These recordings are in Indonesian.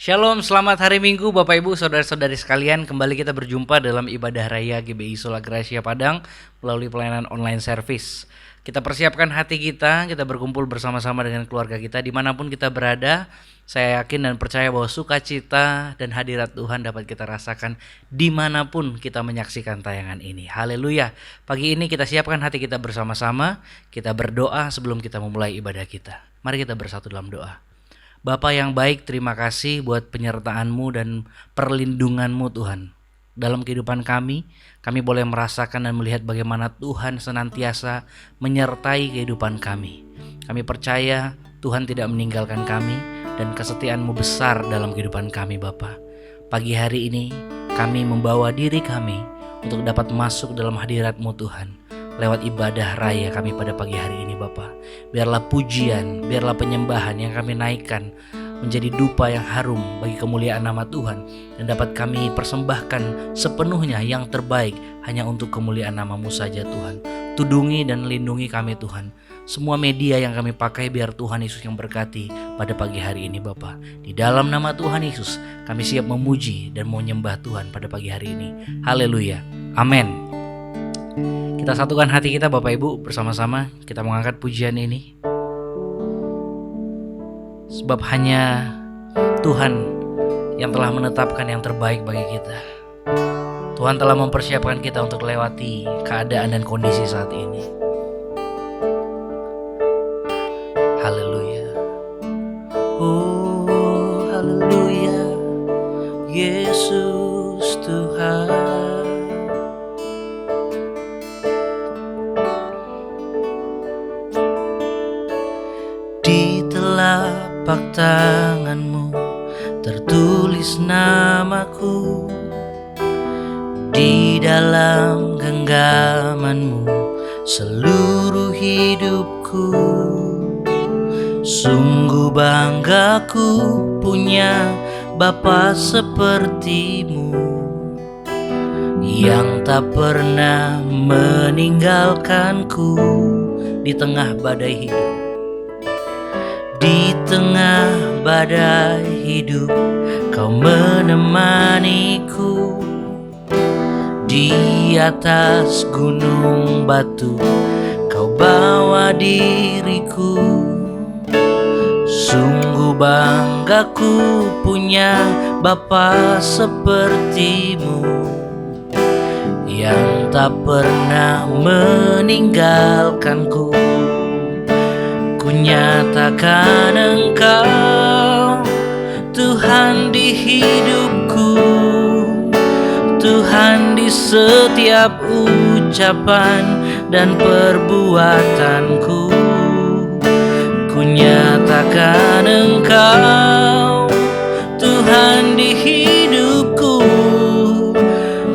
Shalom, selamat hari Minggu Bapak Ibu, Saudara-saudari sekalian. Kembali kita berjumpa dalam ibadah raya GBI Sola Gracia Padang melalui pelayanan online service. Kita persiapkan hati kita berkumpul bersama-sama dengan keluarga kita dimanapun kita berada. Saya yakin dan percaya bahwa sukacita dan hadirat Tuhan dapat kita rasakan dimanapun kita menyaksikan tayangan ini. Haleluya. Pagi ini kita siapkan hati kita bersama-sama. Kita berdoa sebelum kita memulai ibadah kita. Mari kita bersatu dalam doa. Bapa yang baik, terima kasih buat penyertaan-Mu dan perlindungan-Mu Tuhan. Dalam kehidupan kami boleh merasakan dan melihat bagaimana Tuhan senantiasa menyertai kehidupan kami. Kami percaya Tuhan tidak meninggalkan kami dan kesetiaan-Mu besar dalam kehidupan kami Bapa. Pagi hari ini kami membawa diri kami untuk dapat masuk dalam hadirat-Mu Tuhan. Lewat ibadah raya kami pada pagi hari ini Bapa. Biarlah pujian, biarlah penyembahan yang kami naikkan menjadi dupa yang harum bagi kemuliaan nama Tuhan. Dan dapat kami persembahkan sepenuhnya yang terbaik hanya untuk kemuliaan nama-Mu saja Tuhan. Tudungi dan lindungi kami Tuhan. Semua media yang kami pakai biar Tuhan Yesus yang berkati pada pagi hari ini Bapa. Di dalam nama Tuhan Yesus kami siap memuji dan menyembah Tuhan pada pagi hari ini. Haleluya. Amin. Kita satukan hati kita Bapak Ibu bersama-sama. Kita mengangkat pujian ini. Sebab hanya Tuhan yang telah menetapkan yang terbaik bagi kita. Tuhan telah mempersiapkan kita untuk lewati keadaan dan kondisi saat ini. Haleluya. Oh haleluya. Yesus Tuhan. Di telapak tangan-Mu tertulis namaku, di dalam genggaman-Mu seluruh hidupku. Sungguh banggaku punya Bapa seperti-Mu, yang tak pernah meninggalkanku di tengah badai hidup. Di tengah badai hidup Kau menemaniku. Di atas gunung batu Kau bawa diriku. Sungguh banggaku punya Bapa seperti-Mu, yang tak pernah meninggalkanku. Kunyatakan Engkau Tuhan di hidupku, Tuhan di setiap ucapan dan perbuatanku. Kunyatakan Engkau Tuhan di hidupku,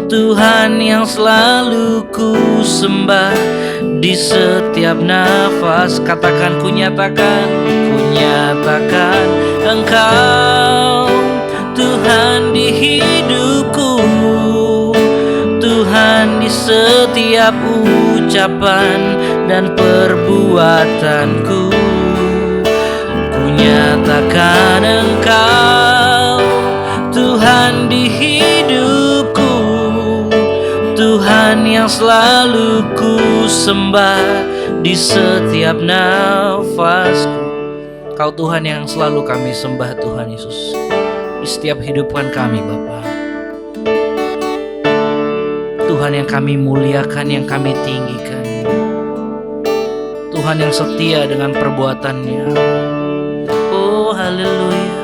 Tuhan yang selalu ku sembah di setiap nafas. Katakan kunyatakan Engkau Tuhan di hidupku, Tuhan di setiap ucapan dan perbuatanku. Kunyatakan Engkau Tuhan di hidupku, Tuhan yang selalu ku sembah di setiap nafasku. Kau Tuhan yang selalu kami sembah Tuhan Yesus di setiap hidupan kami Bapa. Tuhan yang kami muliakan, yang kami tinggikan. Tuhan yang setia dengan perbuatannya. Oh haleluya.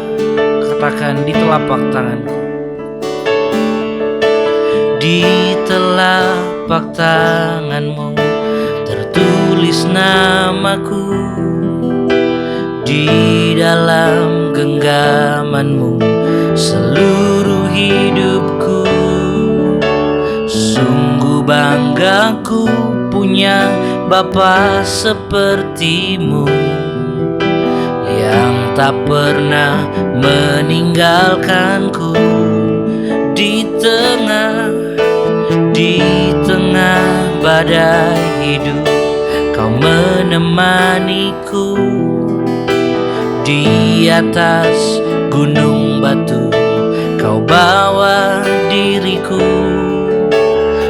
Katakan di telapak tanganku. Di telapak tangan-Mu tertulis namaku, di dalam genggaman-Mu seluruh hidupku. Sungguh banggaku punya Bapa seperti-Mu, yang tak pernah meninggalkanku. Di tengah badai hidup Kau menemaniku. Di atas gunung batu bawa diriku.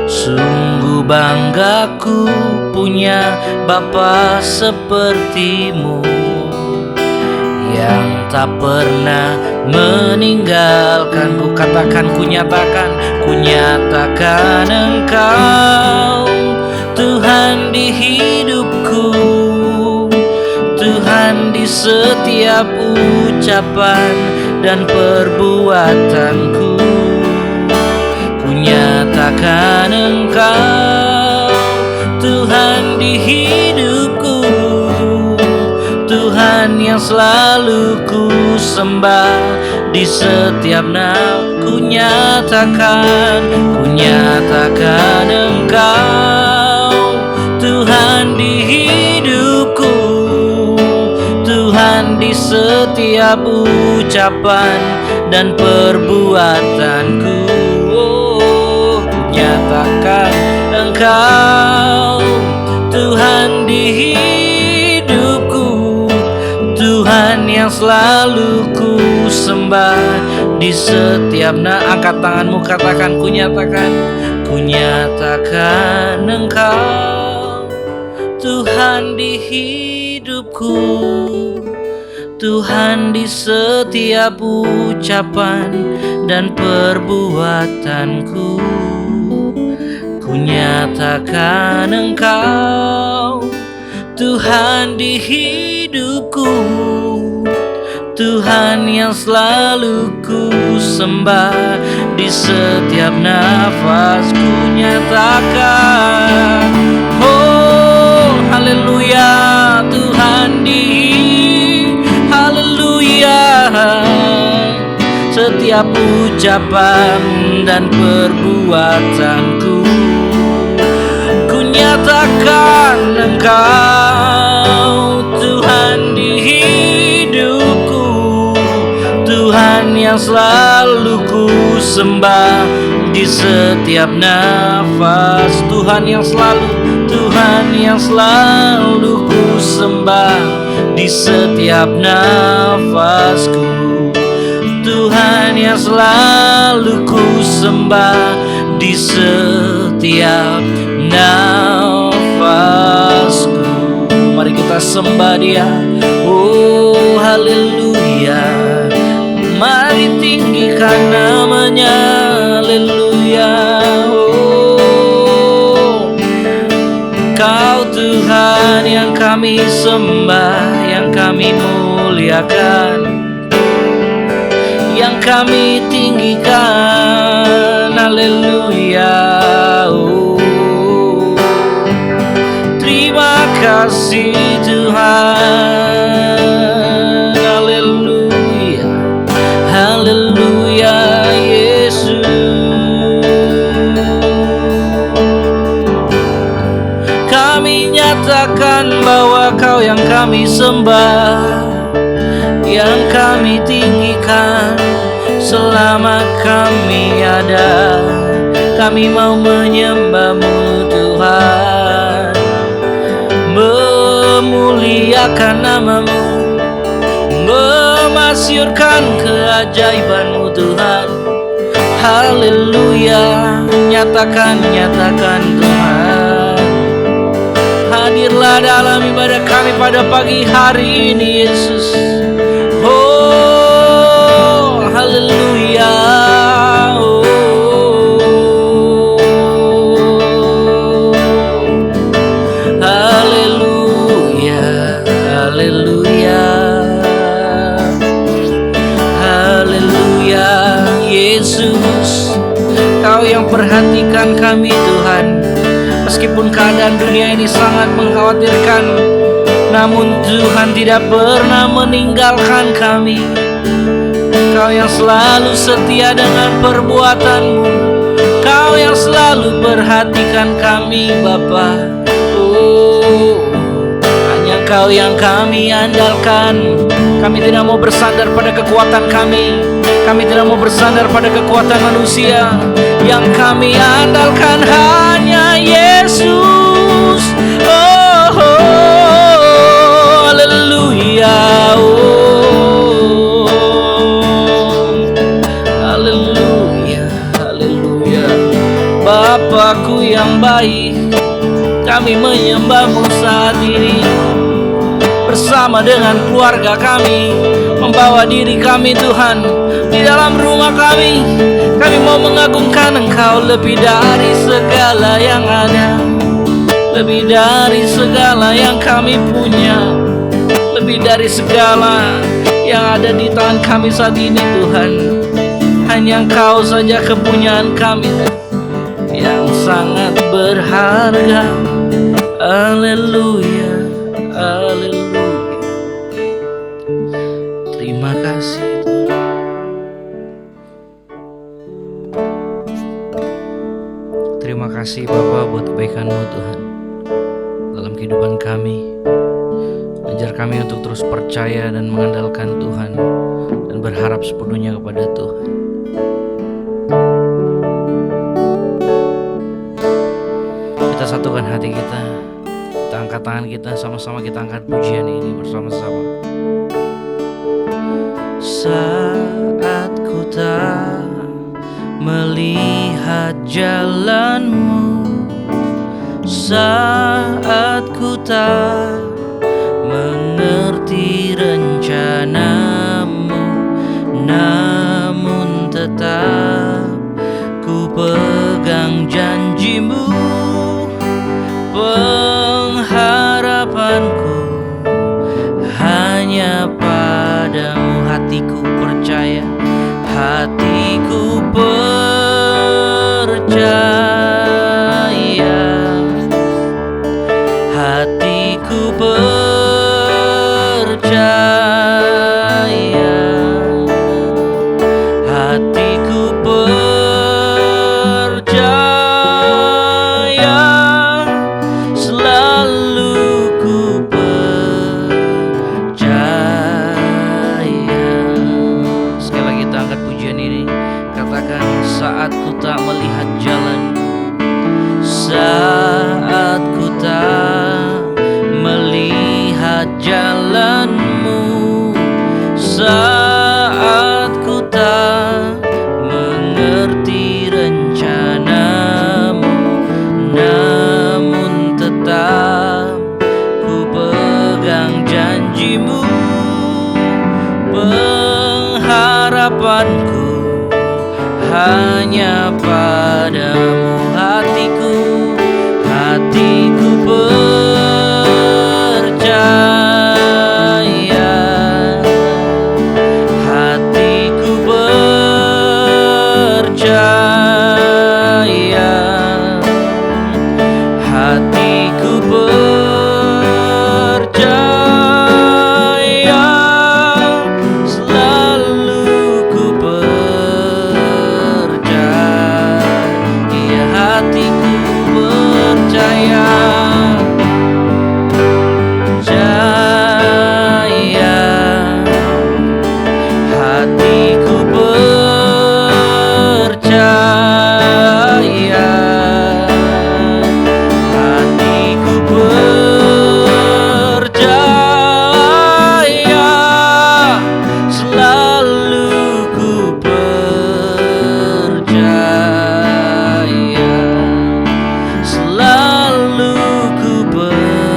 Sungguh banggaku punya Bapa sepertimu, yang tak pernah meninggalkanku. Katakan, ku nyatakan Engkau Tuhan di hidupku, Tuhan di setiap ucapan dan perbuatanku. Ku nyatakan Engkau Tuhan di hidupku, Tuhan yang selalu ku sembah di setiap nafas. Ku nyatakan Engkau Tuhan di hidupku, Tuhan di setiap ucapan dan perbuatanku. Ku nyatakan Engkau Tuhan di hidupku, Tuhan yang selalu ku sembah di setiap angkat tanganmu, katakan, ku nyatakan Engkau Tuhan di hidupku, Tuhan di setiap ucapan dan perbuatanku. Ku nyatakan Engkau Tuhan di hidupku, Tuhan yang selalu ku sembah di setiap nafas. Ku nyatakan, oh haleluya, Tuhan haleluya, setiap ucapan dan perbuatanku. Ku nyatakan Engkau Tuhan di hidupku, Tuhan yang selalu ku sembah di setiap nafas. Tuhan yang selalu ku sembah di setiap nafasku. Tuhan yang selalu ku sembah di setiap nafasku. Mari kita sembah Dia. Oh haleluya, mari tinggikan namanya. Haleluya. Oh, Kau Tuhan yang kami sembah, yang kami muliakan, yang kami tinggikan. Haleluya. Oh, terima kasih Tuhan. Haleluya. Haleluya Yesus. Kami nyatakan bahwa Kau yang kami sembah, yang kami tinggikan. Selama kami ada, kami mau menyembah-Mu Tuhan, memuliakan nama-Mu, memasyurkan keajaiban-Mu Tuhan. Haleluya. Nyatakan Tuhan. Hadirlah dalam ibadah kami pada pagi hari ini Yesus. Oh haleluya. Oh, haleluya. Haleluya. Haleluya Yesus. Kau yang perhatikan kami Tuhan. Meskipun keadaan dunia ini sangat mengkhawatirkan, namun Tuhan tidak pernah meninggalkan kami. Kau yang selalu setia dengan perbuatan-Mu, Kau yang selalu perhatikan kami Bapa. Oh, hanya Kau yang kami andalkan. Kami tidak mau bersandar pada kekuatan kami, kami tidak mau bersandar pada kekuatan manusia. Yang kami andalkan hanya Yesus. Oh, haleluya. Oh, haleluya. Bapaku yang baik, kami menyembah-Mu saat ini bersama dengan keluarga kami, membawa diri kami Tuhan di dalam rumah kami. Kami mau mengagungkan Engkau lebih dari segala yang ada, lebih dari segala yang kami punya, lebih dari segala yang ada di tangan kami saat ini Tuhan. Hanya Engkau saja kepunyaan kami yang sangat berharga. Haleluya, haleluya. Terima kasih Tuhan. Terima kasih Bapa buat kebaikan-Mu Tuhan dalam kehidupan kami. Ajar kami untuk terus percaya dan mengandalkan Tuhan dan berharap sepenuhnya kepada Tuhan. Kita satukan hati kita, kita angkat tangan kita, sama-sama kita angkat pujian ini bersama-sama. Saat ku tak melihat jalan-Mu, saat ku tak mengerti rencana-Mu, namun tetap ku pegang janji-Mu. Pengharapanku hanya padamu. Hatiku percaya, hatiku percaya, hatiku percaya, hatiku percaya, selalu ku percaya. Sekali lagi kita angkat pujian ini, katakan, saat ku tak melihat jalan, saat ku tak melihat jalan-Mu, saat ku tak mengerti rencana-Mu, namun tetap ku pegang janji-Mu. Pengharapanku hanya padamu. Hatiku percaya, hatiku percaya, hatiku percaya, selalu ku percaya, hatiku percaya, percaya, hatiku percaya, hatiku percaya, selalu ku percaya, selalu ku percaya,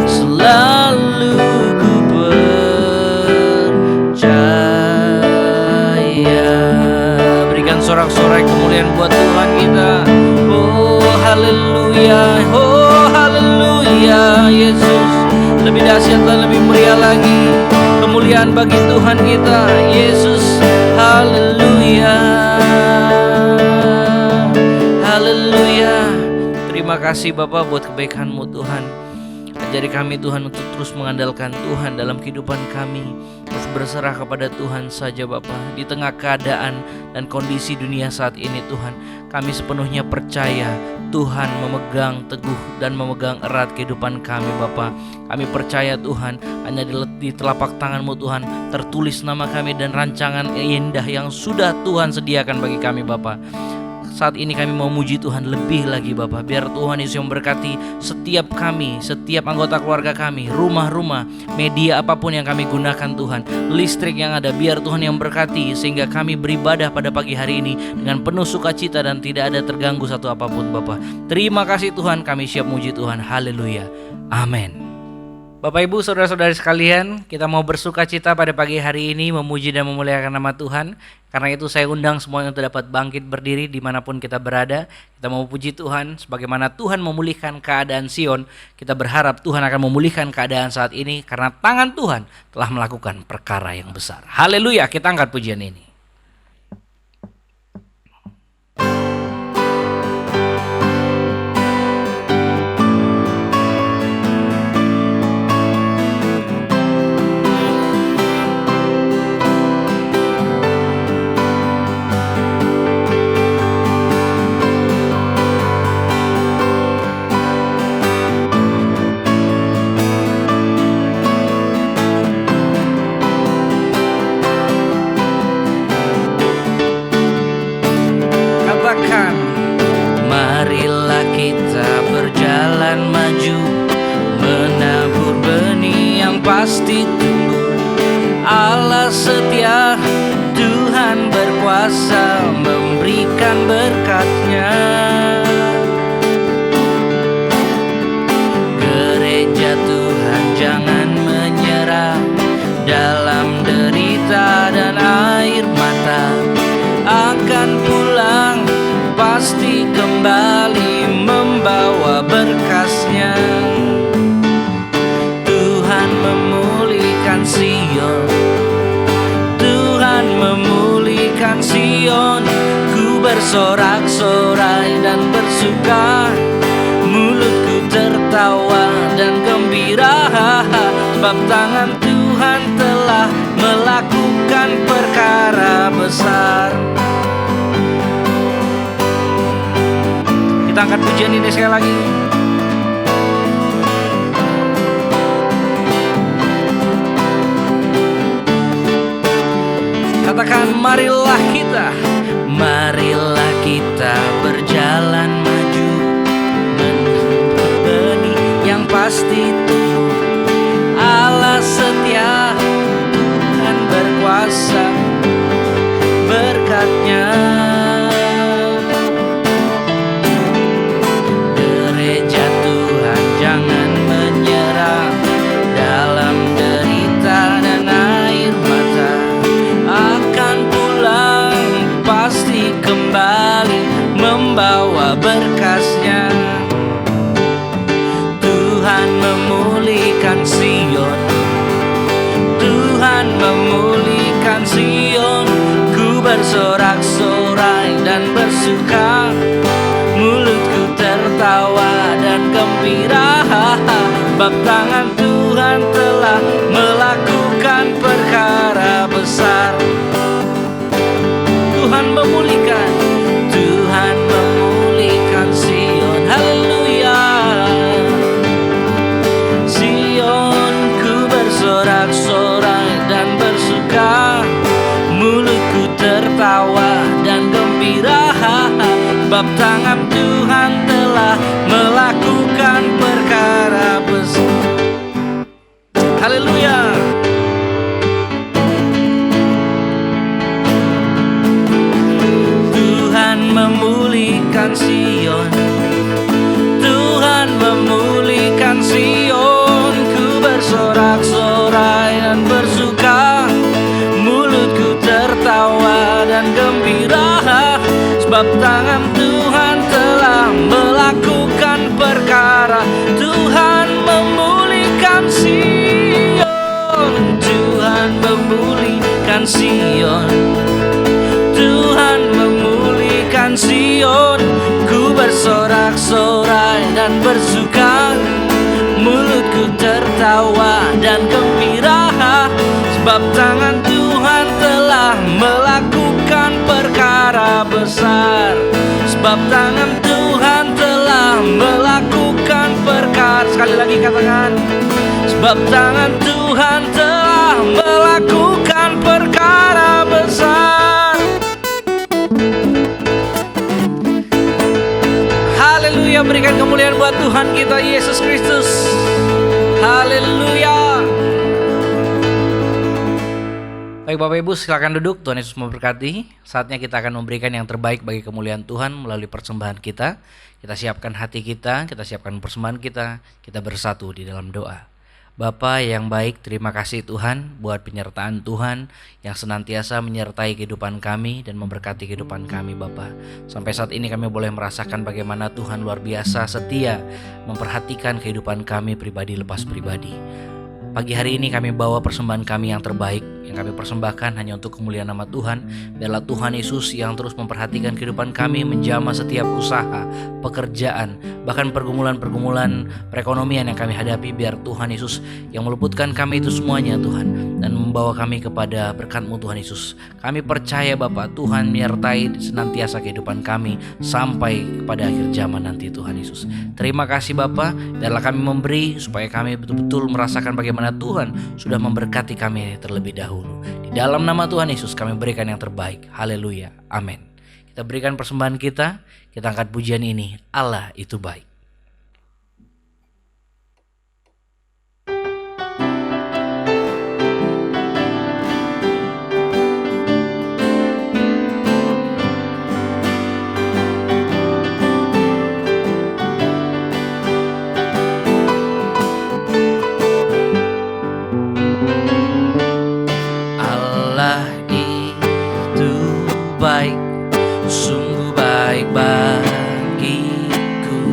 selalu ku percaya. Berikan sorak-sorai kemuliaan buat Tuhan kita. Oh haleluya, oh haleluya. Yesus, lebih dahsyat dan lebih meriah lagi kemuliaan bagi Tuhan kita, Yesus. Haleluya, haleluya. Terima kasih Bapa buat kebaikan-Mu Tuhan. Ajari kami Tuhan untuk terus mengandalkan Tuhan dalam kehidupan kami, terus berserah kepada Tuhan saja Bapa. Di tengah keadaan dan kondisi dunia saat ini Tuhan, kami sepenuhnya percaya Tuhan memegang teguh dan memegang erat kehidupan kami Bapa. Kami percaya Tuhan, hanya di telapak tangan-Mu Tuhan tertulis nama kami dan rancangan indah yang sudah Tuhan sediakan bagi kami Bapa. saat ini kami mau muji Tuhan lebih lagi Bapa. Biar Tuhan Yesus yang memberkati setiap kami, setiap anggota keluarga kami, rumah-rumah, media apapun yang kami gunakan Tuhan, listrik yang ada, biar Tuhan yang berkati sehingga kami beribadah pada pagi hari ini dengan penuh sukacita dan tidak ada terganggu satu apapun Bapa. Terima kasih Tuhan, kami siap muji Tuhan. Haleluya. Amin. Bapak Ibu saudara-saudari sekalian, kita mau bersuka cita pada pagi hari ini memuji dan memuliakan nama Tuhan. Karena itu saya undang semuanya untuk dapat bangkit berdiri dimanapun kita berada. Kita mau puji Tuhan sebagaimana Tuhan memulihkan keadaan Sion. Kita berharap Tuhan akan memulihkan keadaan saat ini karena tangan Tuhan telah melakukan perkara yang besar. Haleluya, kita angkat pujian ini. Marilah kita berjalan maju, menabur benih yang pasti tumbuh. Allah setia, Tuhan berkuasa memberikan berkat-Nya. Gereja Tuhan jangan menyerah dalam derita dan air mata. Akan pulang pasti kembali membawa berkas-Nya. Tuhan memulihkan Sion, Tuhan memulihkan Sion. Ku bersorak-sorai dan bersuka, mulutku tertawa dan gembira, sebab tangan Tuhan telah melakukan perkara besar. Kita angkat pujian ini sekali lagi. Katakan marilah kita berjalan maju, menabur benih yang pasti tumbuh. Allah setia, Tuhan berkuasa, berkat-Nya. Gereja Tuhan jangan menyerah dalam derita dan air mata. Akan pulang pasti kembali membawa berkas-Nya. Tuhan memulihkan Sion, Tuhan memulihkan Sion. Ku bersorak-sorai dan bersuka, mulutku tertawa dan gembira, sebab tangan Tuhan telah melakukan perkara besar. Tuhan memulihkan, Tuhan memulihkan Sion. Haleluya. Sion, ku bersorak-sorai dan bersuka, mulutku tertawa dan gembira, sebab tangan Tuhan telah melakukan perkara besar. Haleluya. Tuhan memulihkan Sion, Tuhan memulihkan Sion. Ku bersorak-sorai dan bersuka, mulutku tertawa dan gembira, sebab tangan Tuhan telah melakukan perkara. Tuhan memulihkan Sion, Tuhan memulihkan Sion, Tuhan memulihkan Sion. Ku bersorak-sorai dan bersuka, mulutku tertawa dan gembira, sebab tangan Tuhan telah melakukan perkara besar. Sebab tangan Tuhan telah melakukan perkara. Sekali lagi katakan, sebab tangan Tuhan telah melakukan perkara besar. buat Tuhan kita Yesus Kristus. Haleluya. Baik Bapak Ibu, silakan duduk. Tuhan Yesus memberkati. Saatnya kita akan memberikan yang terbaik bagi kemuliaan Tuhan melalui persembahan kita. Kita siapkan hati kita siapkan persembahan kita bersatu di dalam doa. Bapa yang baik, terima kasih Tuhan buat penyertaan Tuhan yang senantiasa menyertai kehidupan kami dan memberkati kehidupan kami Bapa. Sampai saat ini kami boleh merasakan bagaimana Tuhan luar biasa setia memperhatikan kehidupan kami pribadi lepas pribadi. Pagi hari ini kami bawa persembahan kami yang terbaik, yang kami persembahkan hanya untuk kemuliaan nama Tuhan. Biarlah Tuhan Yesus yang terus memperhatikan kehidupan kami, menjamah setiap usaha, pekerjaan, bahkan pergumulan perekonomian yang kami hadapi. Biar Tuhan Yesus yang meluputkan kami itu semuanya Tuhan, dan membawa kami kepada berkat-Mu Tuhan Yesus. Kami percaya Bapa, Tuhan menyertai senantiasa kehidupan kami sampai pada akhir zaman nanti Tuhan Yesus. Terima kasih Bapa, biarlah kami memberi supaya kami betul-betul merasakan bagaimana Tuhan sudah memberkati kami terlebih dahulu. Di dalam nama Tuhan Yesus kami berikan yang terbaik. Haleluya. Amin. Kita berikan persembahan kita angkat pujian ini. Allah itu baik. Baik, sungguh baik bagiku,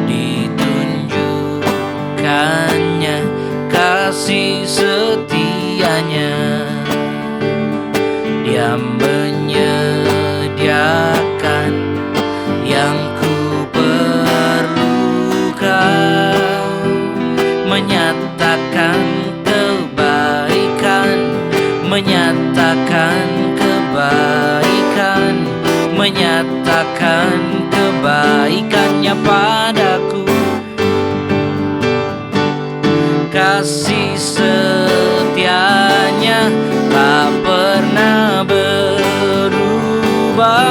ditunjukkannya kasih setianya. Dia menyediakan yang ku perlukan, menyatakan kebaikan, menyatakan kebaikannya padaku. Kasih setianya tak pernah berubah,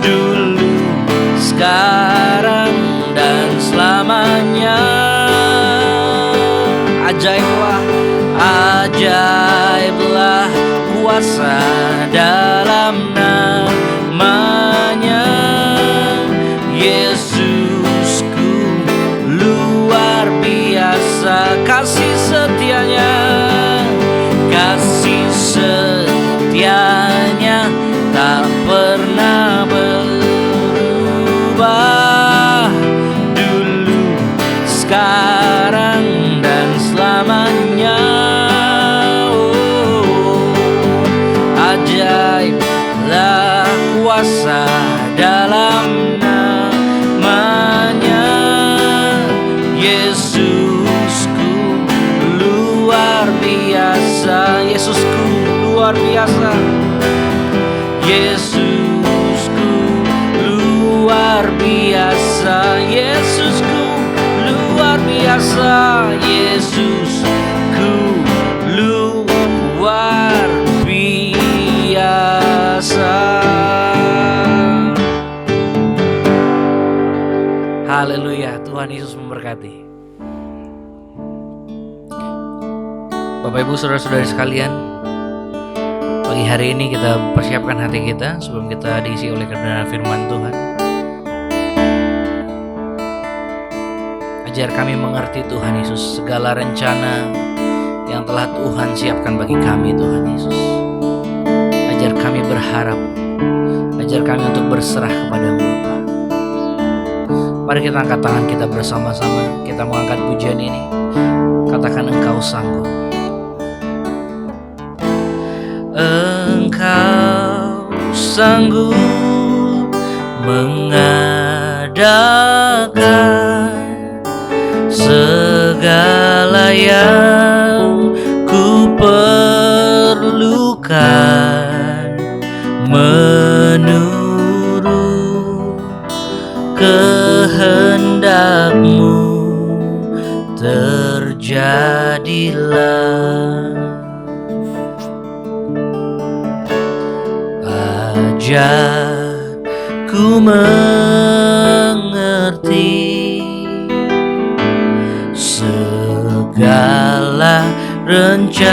dulu, sekarang, dan selamanya. Ajaiblah kuasa dalam namanya. Yesusku luar biasa kasih setianya, tak pernah berubah, dulu, sekarang, dan selamanya. Ajaiblah kuasa dalam namanya. Yesusku luar biasa, Yesusku luar biasa, Yesusku luar biasa, Yesusku luar biasa, Yesusku luar biasa. Haleluya, Tuhan Yesus memberkati. Bapak Ibu saudara-saudari sekalian, pagi hari ini kita persiapkan hati kita sebelum kita diisi oleh kebenaran firman Tuhan. Ajar kami mengerti Tuhan Yesus segala rencana yang telah Tuhan siapkan bagi kami Tuhan Yesus. Ajar kami berharap, ajar kami untuk berserah kepada-Mu Bapa. Mari kita angkat tangan kita bersama-sama, kita mengangkat pujian ini. Katakan Engkau sanggup. Engkau sanggup mengadakan segala yang ku perlukan, menurut kehendak-Mu terjadilah. Ajar ku mengerti mengerti segala rencanamu.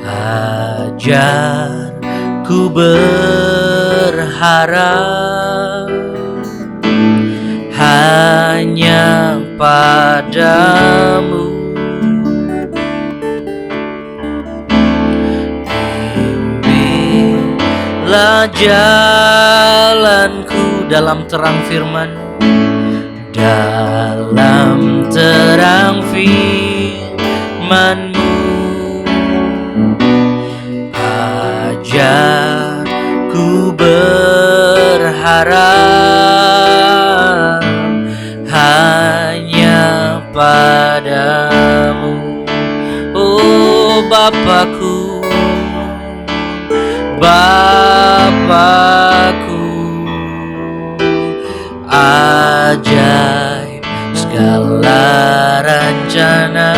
Ajar ku berharap hanya padamu. Bimbinglah jalanku dalam terang firman, dalam terang firman-Mu. Ajar ku berharap hanya padamu. Oh Bapakku, Bapakku, ajaib segala rencana-Mu.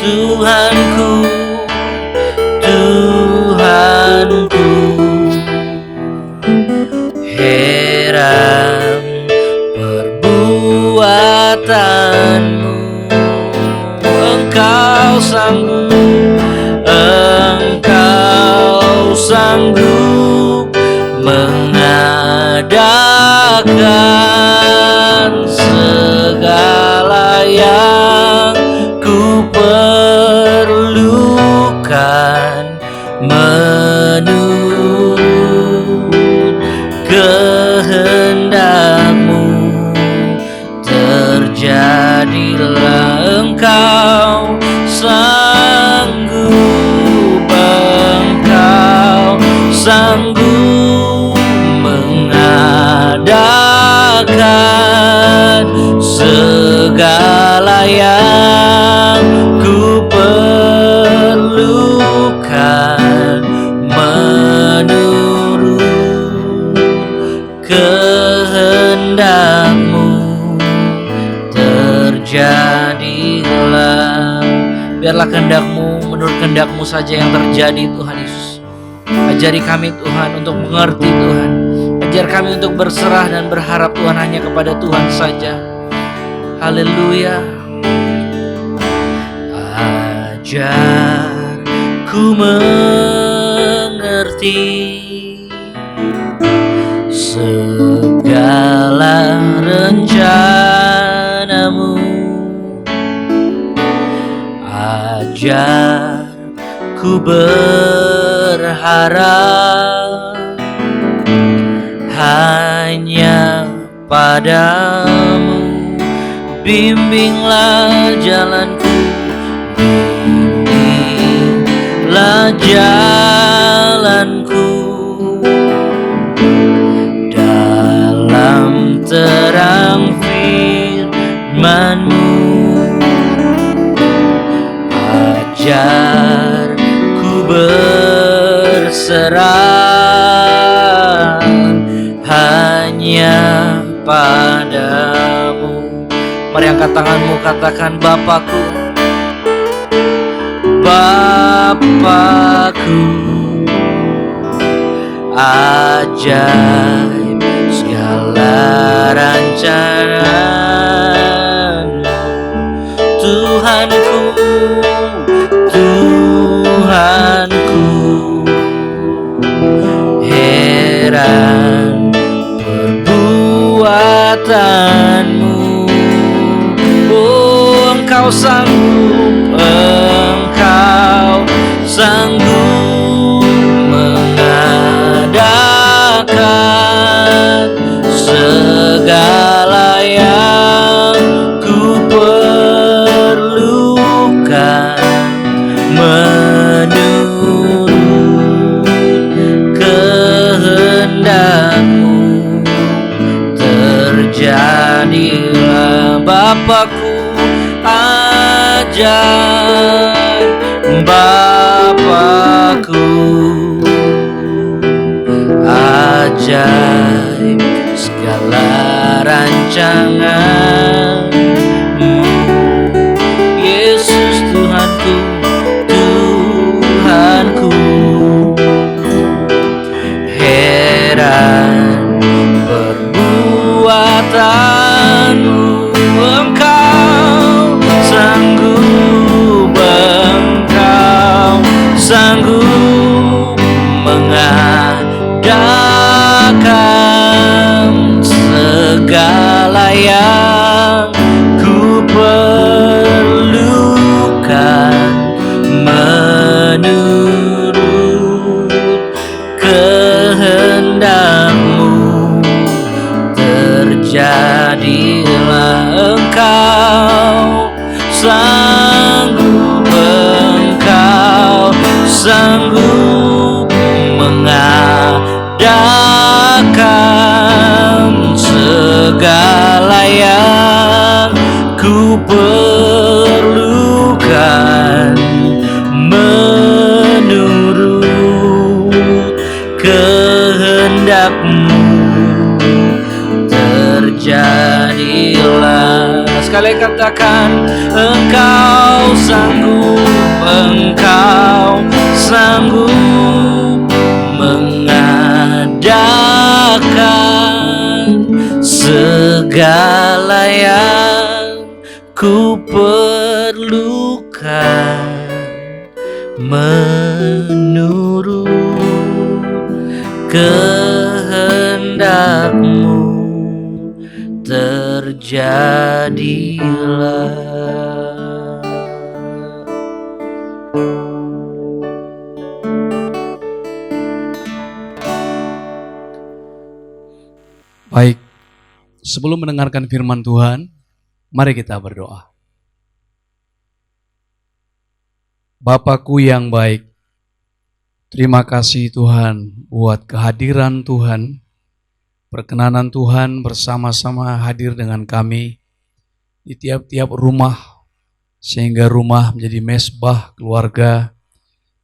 Tuhanku, Tuhanku, heran perbuatan-Mu. Engkau sanggup, Engkau sanggup mengadakan segala yang ku perlukan, menurut kehendak-Mu. Terjadilah, Engkau sanggup, Engkau sanggup mengadakan segala yang ku perlukan, menurut kehendak-Mu. Terjadilah, biarlah kehendak-Mu, menurut kehendak-Mu saja yang terjadi Tuhan Yesus. Ajari kami Tuhan untuk mengerti Tuhan. Ajar kami untuk berserah dan berharap Tuhan hanya kepada Tuhan saja. Haleluya. Ajar ku mengerti segala rencana-Mu. Ajar ku berharap hanya padamu. Bimbinglah jalanku, bimbinglah jalanku, dalam terang firman-Mu. Ajar ku berserah hanya padamu. Mari angkat tanganmu, katakan, Bapakku, Bapakku, ajaib segala rencana-Mu. Tuhanku, Tuhanku, heran perbuatan-Mu. Oh, Engkau sanggup, Engkau sanggup mengadakan segala yang ku perlukan, menurut kehendak-Mu. Terjadilah, Bapakku, ajaib, Bapakku, ajaib segala rancangan-Mu. Yesus Tuhanku, Tuhanku, sanggup mengadakan segala yang ku perlukan, menurut kehendak-Mu. Terjadilah Engkau sanggup, Engkau sanggup mengadakan segala yang ku perlukan, menurut kehendak-Mu. Terjadilah. Sekali katakan, Engkau sanggup, Engkau sanggup mengadakan segala yang ku perlukan, menurut kehendak-Mu. Terjadilah. Baik, sebelum mendengarkan firman Tuhan, mari kita berdoa. Bapakku yang baik, terima kasih Tuhan buat kehadiran Tuhan. Perkenanan Tuhan bersama-sama hadir dengan kami di tiap-tiap rumah, sehingga rumah menjadi mesbah keluarga,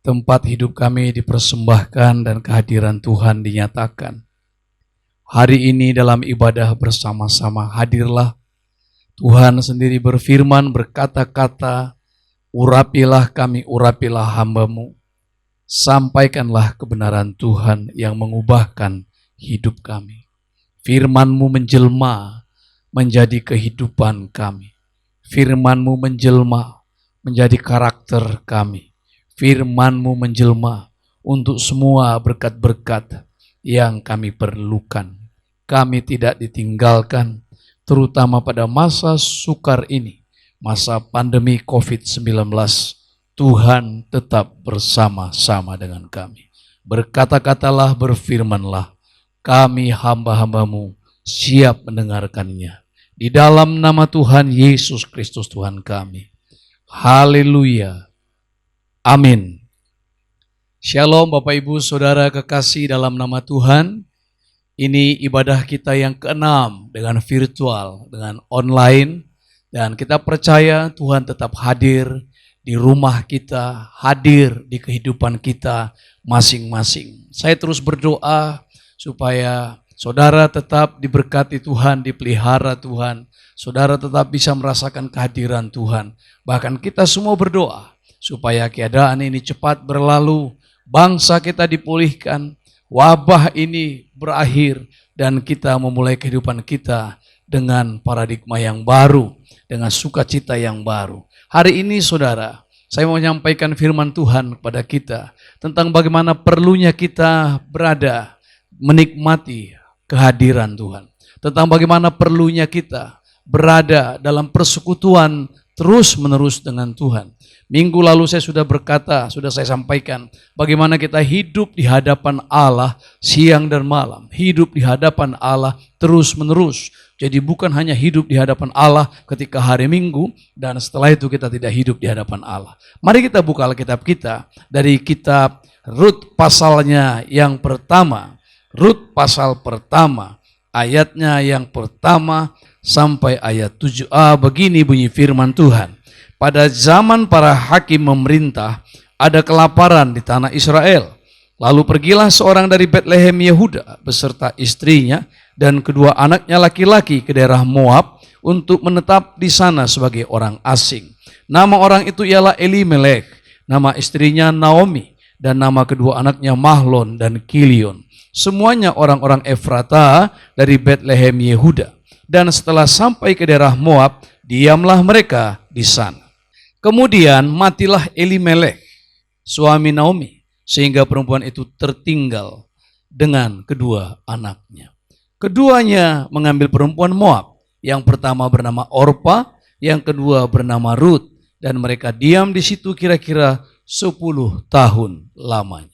tempat hidup kami dipersembahkan dan kehadiran Tuhan dinyatakan. Hari ini dalam ibadah bersama-sama hadirlah Tuhan sendiri berfirman, berkata-kata, urapilah kami, urapilah hamba-Mu. Sampaikanlah kebenaran Tuhan yang mengubahkan hidup kami. Firman-Mu menjelma menjadi kehidupan kami. Firman-Mu menjelma menjadi karakter kami. Firman-Mu menjelma untuk semua berkat-berkat yang kami perlukan. Kami tidak ditinggalkan, terutama pada masa sukar ini, masa pandemi COVID-19. Tuhan tetap bersama-sama dengan kami. Berkata-katalah, berfirmanlah. Kami hamba-hamba-Mu siap mendengarkannya. Di dalam nama Tuhan Yesus Kristus Tuhan kami. Haleluya. Amin. Shalom Bapak Ibu Saudara kekasih dalam nama Tuhan. Ini ibadah kita yang ke-6 dengan virtual, dengan online. Dan kita percaya Tuhan tetap hadir di rumah kita, hadir di kehidupan kita masing-masing. Saya terus berdoa supaya saudara tetap diberkati Tuhan, dipelihara Tuhan. Saudara tetap bisa merasakan kehadiran Tuhan. Bahkan kita semua berdoa supaya keadaan ini cepat berlalu, bangsa kita dipulihkan, wabah ini berakhir, dan kita memulai kehidupan kita dengan paradigma yang baru, dengan sukacita yang baru. Hari ini saudara, saya mau menyampaikan firman Tuhan kepada kita tentang bagaimana perlunya kita berada menikmati kehadiran Tuhan. Tentang bagaimana perlunya kita berada dalam persekutuan terus-menerus dengan Tuhan. Minggu lalu saya sudah berkata, sudah saya sampaikan bagaimana kita hidup di hadapan Allah siang dan malam. Hidup di hadapan Allah terus-menerus. Jadi bukan hanya hidup di hadapan Allah ketika hari Minggu dan setelah itu kita tidak hidup di hadapan Allah. Mari kita buka Alkitab kita dari kitab Rut pasalnya yang pertama. Rut pasal pertama, ayatnya yang pertama sampai ayat 7a. Begini bunyi firman Tuhan. Pada zaman para hakim memerintah, ada kelaparan di tanah Israel. Lalu pergilah seorang dari Betlehem Yehuda beserta istrinya dan kedua anaknya laki-laki ke daerah Moab untuk menetap di sana sebagai orang asing. Nama orang itu ialah Elimelek, nama istrinya Naomi, dan nama kedua anaknya Mahlon dan Kilion. Semuanya orang-orang Efrata dari Betlehem Yehuda. Dan setelah sampai ke daerah Moab, diamlah mereka di sana. Kemudian matilah Elimelek, suami Naomi, sehingga perempuan itu tertinggal dengan kedua anaknya. Keduanya mengambil perempuan Moab. Yang pertama bernama Orpa, yang kedua bernama Rut, dan mereka diam di situ kira-kira 10 tahun lamanya.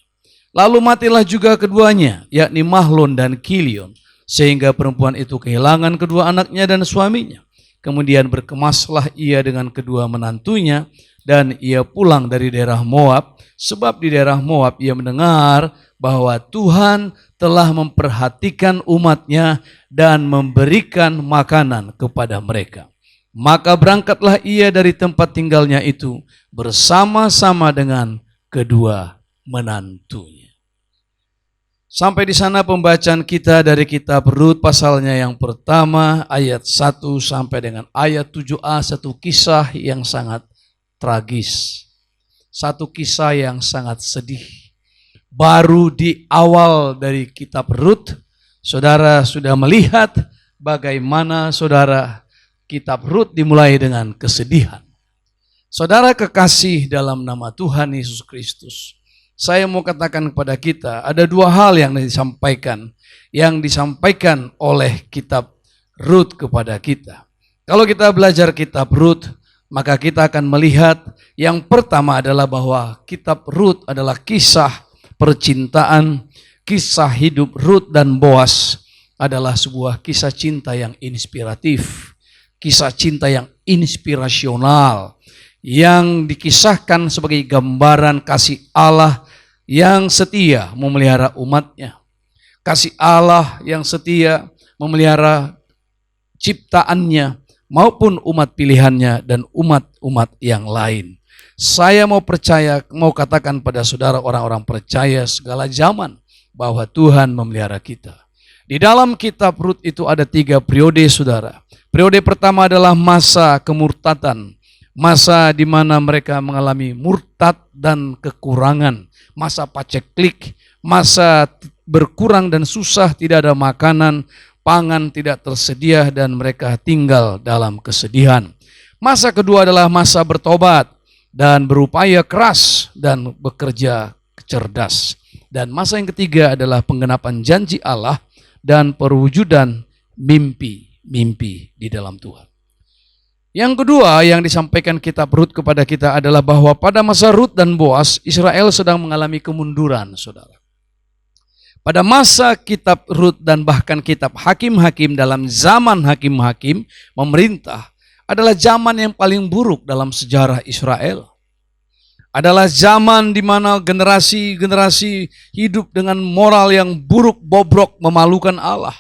Lalu matilah juga keduanya, yakni Mahlon dan Kilion, sehingga perempuan itu kehilangan kedua anaknya dan suaminya. Kemudian berkemaslah ia dengan kedua menantunya, dan ia pulang dari daerah Moab, sebab di daerah Moab ia mendengar bahwa Tuhan telah memperhatikan umatnya dan memberikan makanan kepada mereka. Maka berangkatlah ia dari tempat tinggalnya itu bersama-sama dengan kedua menantunya. Sampai di sana pembacaan kita dari kitab Rut pasalnya yang pertama ayat 1 sampai dengan ayat 7a, satu kisah yang sangat tragis. Satu kisah yang sangat sedih. Baru di awal dari kitab Rut, saudara sudah melihat bagaimana saudara kitab Rut dimulai dengan kesedihan. Saudara kekasih dalam nama Tuhan Yesus Kristus, saya mau katakan kepada kita, ada dua hal yang disampaikan oleh kitab Rut kepada kita. Kalau kita belajar kitab Rut, maka kita akan melihat yang pertama adalah bahwa kitab Rut adalah kisah percintaan, kisah hidup Rut dan Boas adalah sebuah kisah cinta yang inspiratif, kisah cinta yang inspirasional, yang dikisahkan sebagai gambaran kasih Allah yang setia memelihara umatnya, kasih Allah yang setia memelihara ciptaannya maupun umat pilihannya dan umat-umat yang lain. Saya mau katakan pada saudara orang-orang percaya segala zaman bahwa Tuhan memelihara kita. Di dalam kitab Rut itu ada 3 periode saudara. Periode pertama adalah masa kemurtatan. Masa di mana mereka mengalami murtad dan kekurangan. Masa paceklik, masa berkurang dan susah, tidak ada makanan, pangan tidak tersedia dan mereka tinggal dalam kesedihan. Masa kedua adalah masa bertobat dan berupaya keras dan bekerja cerdas. Dan masa yang ketiga adalah penggenapan janji Allah dan perwujudan mimpi-mimpi di dalam Tuhan. Yang kedua yang disampaikan kitab Rut kepada kita adalah bahwa pada masa Rut dan Boas, Israel sedang mengalami kemunduran, saudara. Pada masa kitab Rut dan bahkan kitab Hakim-Hakim, dalam zaman Hakim-Hakim memerintah, adalah zaman yang paling buruk dalam sejarah Israel. Adalah zaman di mana generasi-generasi hidup dengan moral yang buruk, bobrok, memalukan Allah.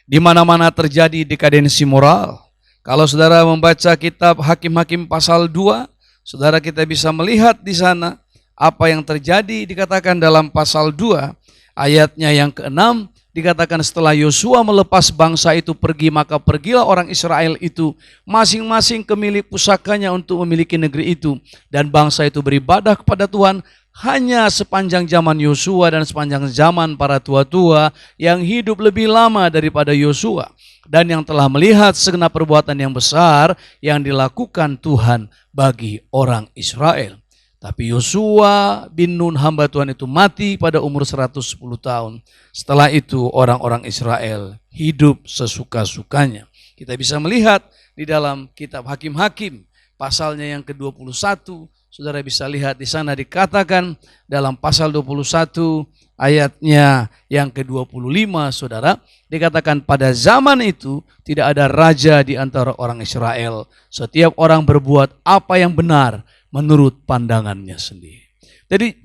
Di mana-mana terjadi dekadensi moral. Kalau saudara membaca kitab Hakim-Hakim pasal 2, saudara kita bisa melihat di sana apa yang terjadi. Dikatakan dalam pasal 2, ayatnya yang ke-6, dikatakan setelah Yosua melepas bangsa itu pergi, maka pergilah orang Israel itu masing-masing ke milik pusakanya untuk memiliki negeri itu. Dan bangsa itu beribadah kepada Tuhan hanya sepanjang zaman Yosua dan sepanjang zaman para tua-tua yang hidup lebih lama daripada Yosua. Dan yang telah melihat segenap perbuatan yang besar yang dilakukan Tuhan bagi orang Israel. Tapi Yosua bin Nun hamba Tuhan itu mati pada umur 110 tahun. Setelah itu orang-orang Israel hidup sesuka-sukanya. Kita bisa melihat di dalam kitab Hakim-Hakim pasalnya yang ke-21. Saudara bisa lihat di sana dikatakan dalam pasal 21 ayatnya yang ke-25 saudara. Dikatakan pada zaman itu tidak ada raja di antara orang Israel. Setiap orang berbuat apa yang benar menurut pandangannya sendiri.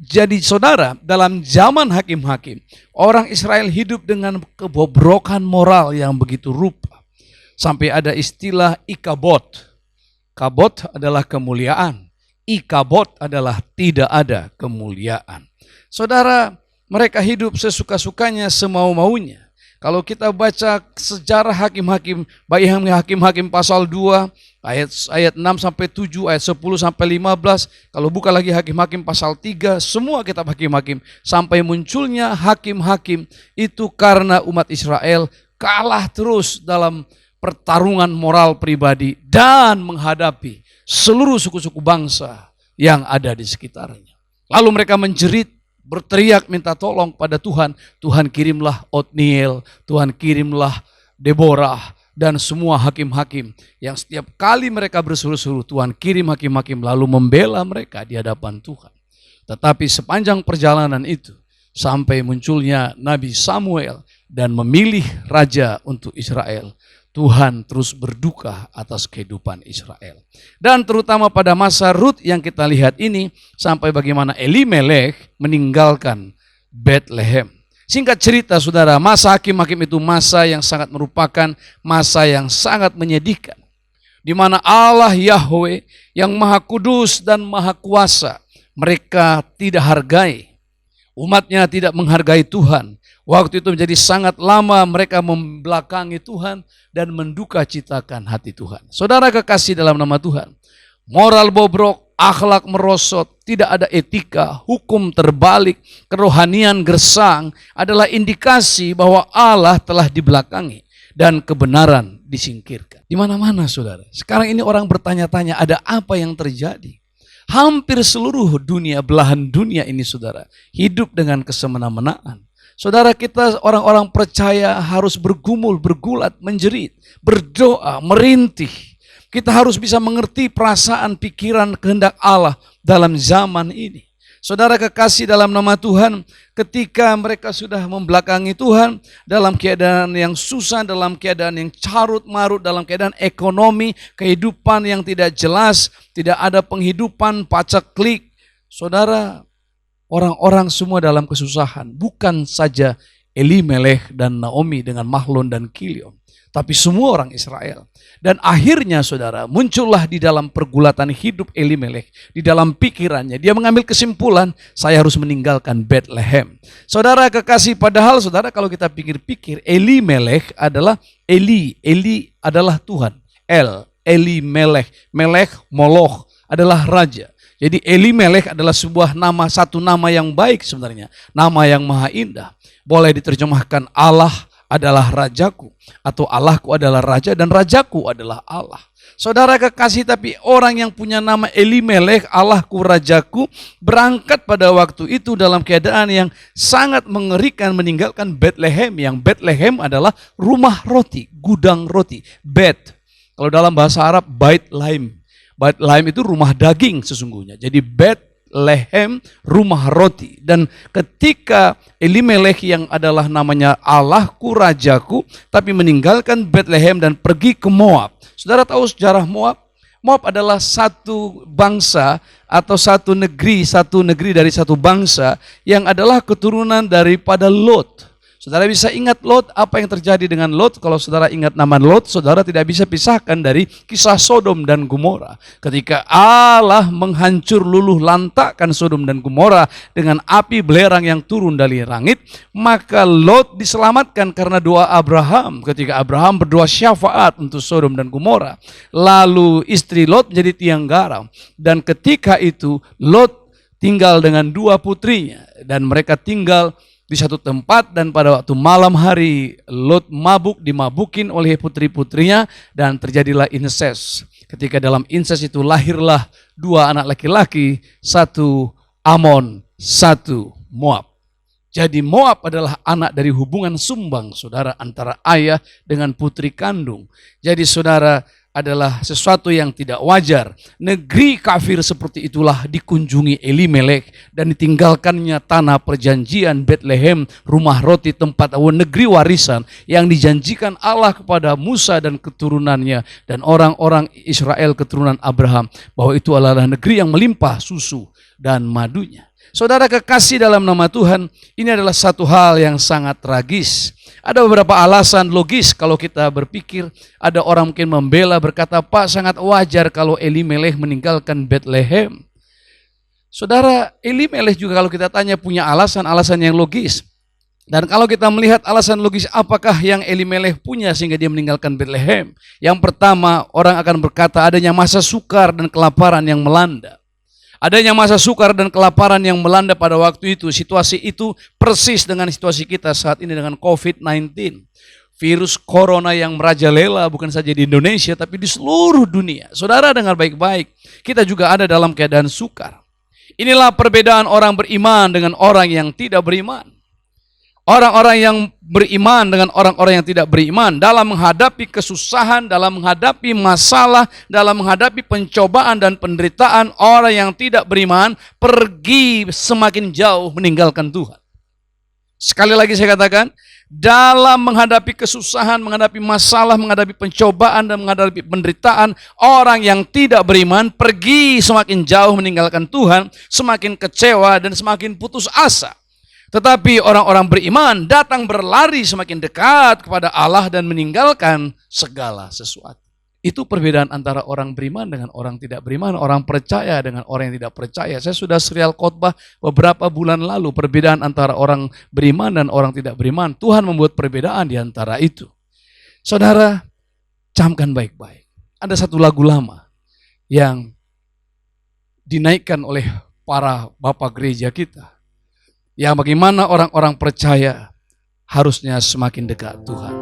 Jadi saudara, dalam zaman Hakim-Hakim, orang Israel hidup dengan kebobrokan moral yang begitu rupa. Sampai ada istilah ikabot. Kabot adalah kemuliaan. Ikabot adalah tidak ada kemuliaan. Saudara, mereka hidup sesuka-sukanya, semau-maunya. Kalau kita baca sejarah Hakim-Hakim, baik Hakim-Hakim pasal 2, ayat 6 sampai 7, ayat 10 sampai 15, kalau buka lagi Hakim-Hakim pasal 3, semua kitab Hakim-Hakim, sampai munculnya Hakim-Hakim itu karena umat Israel kalah terus dalam pertarungan moral pribadi dan menghadapi seluruh suku-suku bangsa yang ada di sekitarnya. Lalu mereka menjerit berteriak minta tolong pada Tuhan. Tuhan kirimlah Otniel, Tuhan kirimlah Deborah, dan semua hakim-hakim yang setiap kali mereka bersuruh-suruh, Tuhan kirim hakim-hakim lalu membela mereka di hadapan Tuhan. Tetapi sepanjang perjalanan itu, sampai munculnya Nabi Samuel dan memilih raja untuk Israel, Tuhan terus berduka atas kehidupan Israel. Dan terutama pada masa Rut yang kita lihat ini, sampai bagaimana Elimelech meninggalkan Bethlehem. Singkat cerita saudara, masa hakim-hakim itu masa yang sangat merupakan masa yang sangat menyedihkan. Di mana Allah Yahweh yang Maha Kudus dan Maha Kuasa, mereka tidak hargai. Umatnya tidak menghargai Tuhan. Waktu itu menjadi sangat lama mereka membelakangi Tuhan dan menduka citakan hati Tuhan. Saudara kekasih dalam nama Tuhan, moral bobrok, akhlak merosot, tidak ada etika, hukum terbalik, kerohanian gersang adalah indikasi bahwa Allah telah dibelakangi dan kebenaran disingkirkan. Di mana-mana saudara. Sekarang ini orang bertanya-tanya, ada apa yang terjadi? Hampir seluruh dunia, belahan dunia ini saudara, hidup dengan kesemena-menaan. Saudara, kita orang-orang percaya harus bergumul, bergulat, menjerit, berdoa, merintih. Kita harus bisa mengerti perasaan, pikiran, kehendak Allah dalam zaman ini. Saudara kekasih dalam nama Tuhan, ketika mereka sudah membelakangi Tuhan dalam keadaan yang susah, dalam keadaan yang carut marut, dalam keadaan ekonomi, kehidupan yang tidak jelas, tidak ada penghidupan, paceklik. Saudara, orang-orang semua dalam kesusahan, bukan saja Elimelech dan Naomi dengan Mahlon dan Kilion, tapi semua orang Israel. Dan akhirnya saudara, muncullah di dalam pergulatan hidup Elimelech, di dalam pikirannya, dia mengambil kesimpulan, saya harus meninggalkan Bethlehem. Saudara kekasih, padahal saudara kalau kita pikir-pikir, Elimelech adalah Eli adalah Tuhan, Elimelech, Melech, Moloch adalah raja. Jadi Elimelech adalah sebuah nama, satu nama yang baik sebenarnya, nama yang maha indah. Boleh diterjemahkan Allah adalah rajaku, atau Allahku adalah raja dan rajaku adalah Allah. Saudara kekasih, tapi orang yang punya nama Elimelech, Allahku, rajaku, berangkat pada waktu itu dalam keadaan yang sangat mengerikan, meninggalkan Bethlehem, yang Bethlehem adalah rumah roti, gudang roti, Bet. Kalau dalam bahasa Arab, Bait Laim. Bait Laim itu rumah daging sesungguhnya. Jadi Bethlehem, rumah roti. Dan ketika Elimelech yang adalah namanya Allahku, rajaku, tapi meninggalkan Bethlehem dan pergi ke Moab. Saudara tahu sejarah Moab? Moab adalah satu bangsa atau satu negeri dari satu bangsa yang adalah keturunan daripada Lot. Saudara bisa ingat Lot, apa yang terjadi dengan Lot? Kalau saudara ingat nama Lot, saudara tidak bisa pisahkan dari kisah Sodom dan Gomora. Ketika Allah menghancur luluh lantakkan Sodom dan Gomora dengan api belerang yang turun dari langit, maka Lot diselamatkan karena doa Abraham. Ketika Abraham berdoa syafaat untuk Sodom dan Gomora, lalu istri Lot menjadi tiang garam. Dan ketika itu Lot tinggal dengan dua putrinya dan mereka tinggal di satu tempat, dan pada waktu malam hari Lot mabuk, dimabukin oleh putri-putrinya dan terjadilah inses. Ketika dalam inses itu lahirlah dua anak laki-laki, satu Amon, satu Moab. Jadi Moab adalah anak dari hubungan sumbang saudara antara ayah dengan putri kandung. Jadi saudara, adalah sesuatu yang tidak wajar. Negeri kafir seperti itulah dikunjungi Elimelech dan ditinggalkannya tanah perjanjian Bethlehem, rumah roti, tempat negeri warisan yang dijanjikan Allah kepada Musa dan keturunannya dan orang-orang Israel keturunan Abraham, bahwa itu adalah negeri yang melimpah susu dan madunya. Saudara kekasih dalam nama Tuhan, ini adalah satu hal yang sangat tragis. Ada beberapa alasan logis kalau kita berpikir. Ada orang mungkin membela, berkata, Pak, sangat wajar kalau Elimelech meninggalkan Bethlehem. Saudara, Elimelech juga kalau kita tanya punya alasan-alasan yang logis. Dan kalau kita melihat alasan logis apakah yang Elimelech punya sehingga dia meninggalkan Bethlehem. Yang pertama, orang akan berkata adanya masa sukar dan kelaparan yang melanda. Adanya masa sukar dan kelaparan yang melanda pada waktu itu. Situasi itu persis dengan situasi kita saat ini dengan COVID-19. Virus corona yang merajalela bukan saja di Indonesia tapi di seluruh dunia. Saudara dengar baik-baik, kita juga ada dalam keadaan sukar. Inilah perbedaan orang beriman dengan orang yang tidak beriman. Orang-orang yang beriman dengan orang-orang yang tidak beriman dalam menghadapi kesusahan, dalam menghadapi masalah, dalam menghadapi pencobaan dan penderitaan, orang yang tidak beriman pergi semakin jauh meninggalkan Tuhan. Sekali lagi saya katakan, dalam menghadapi kesusahan, menghadapi masalah, menghadapi pencobaan dan menghadapi penderitaan, orang yang tidak beriman pergi semakin jauh meninggalkan Tuhan, semakin kecewa dan semakin putus asa. Tetapi orang-orang beriman datang berlari semakin dekat kepada Allah dan meninggalkan segala sesuatu. Itu perbedaan antara orang beriman dengan orang tidak beriman, orang percaya dengan orang yang tidak percaya. Saya sudah serial khotbah beberapa bulan lalu, perbedaan antara orang beriman dan orang tidak beriman. Tuhan membuat perbedaan di antara itu. Saudara, camkan baik-baik. Ada satu lagu lama yang dinaikkan oleh para bapak gereja kita, yang bagaimana orang-orang percaya harusnya semakin dekat Tuhan.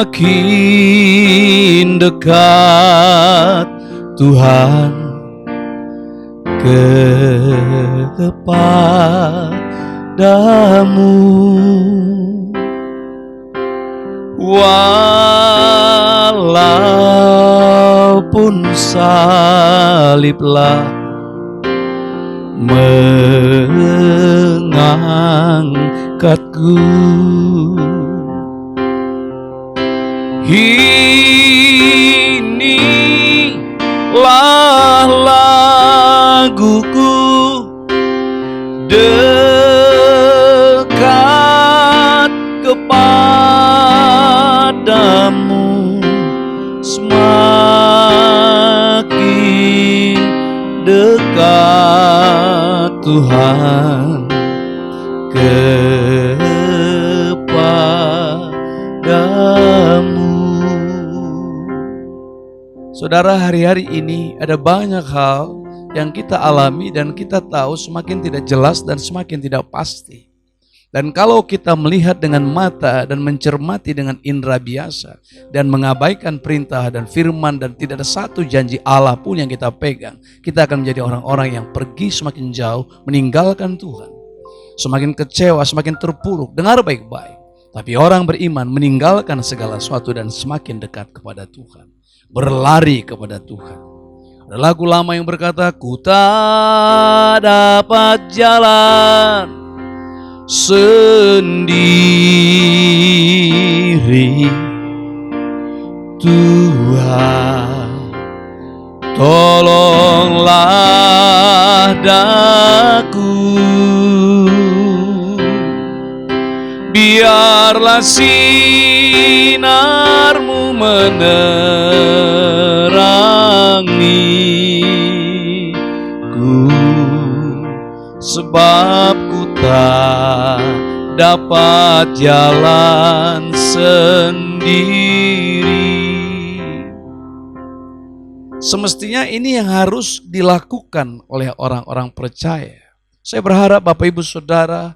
Makin dekat Tuhan kepadamu, walaupun saliblah mengangkatku, inilah laguku, dekat kepadamu, semakin dekat Tuhan kepadamu. Saudara, hari-hari ini ada banyak hal yang kita alami dan kita tahu semakin tidak jelas dan semakin tidak pasti. Dan kalau kita melihat dengan mata dan mencermati dengan indera biasa dan mengabaikan perintah dan firman dan tidak ada satu janji Allah pun yang kita pegang, kita akan menjadi orang-orang yang pergi semakin jauh meninggalkan Tuhan. Semakin kecewa, semakin terpuruk. Dengar baik-baik. Tapi orang beriman meninggalkan segala sesuatu dan semakin dekat kepada Tuhan. Berlari kepada Tuhan. Ada lagu lama yang berkata, ku tak dapat jalan sendiri, Tuhan tolonglah daku, biarlah sinarmu menerangiku, sebab ku tak dapat jalan sendiri. Semestinya ini yang harus dilakukan oleh orang-orang percaya. Saya berharap Bapak Ibu Saudara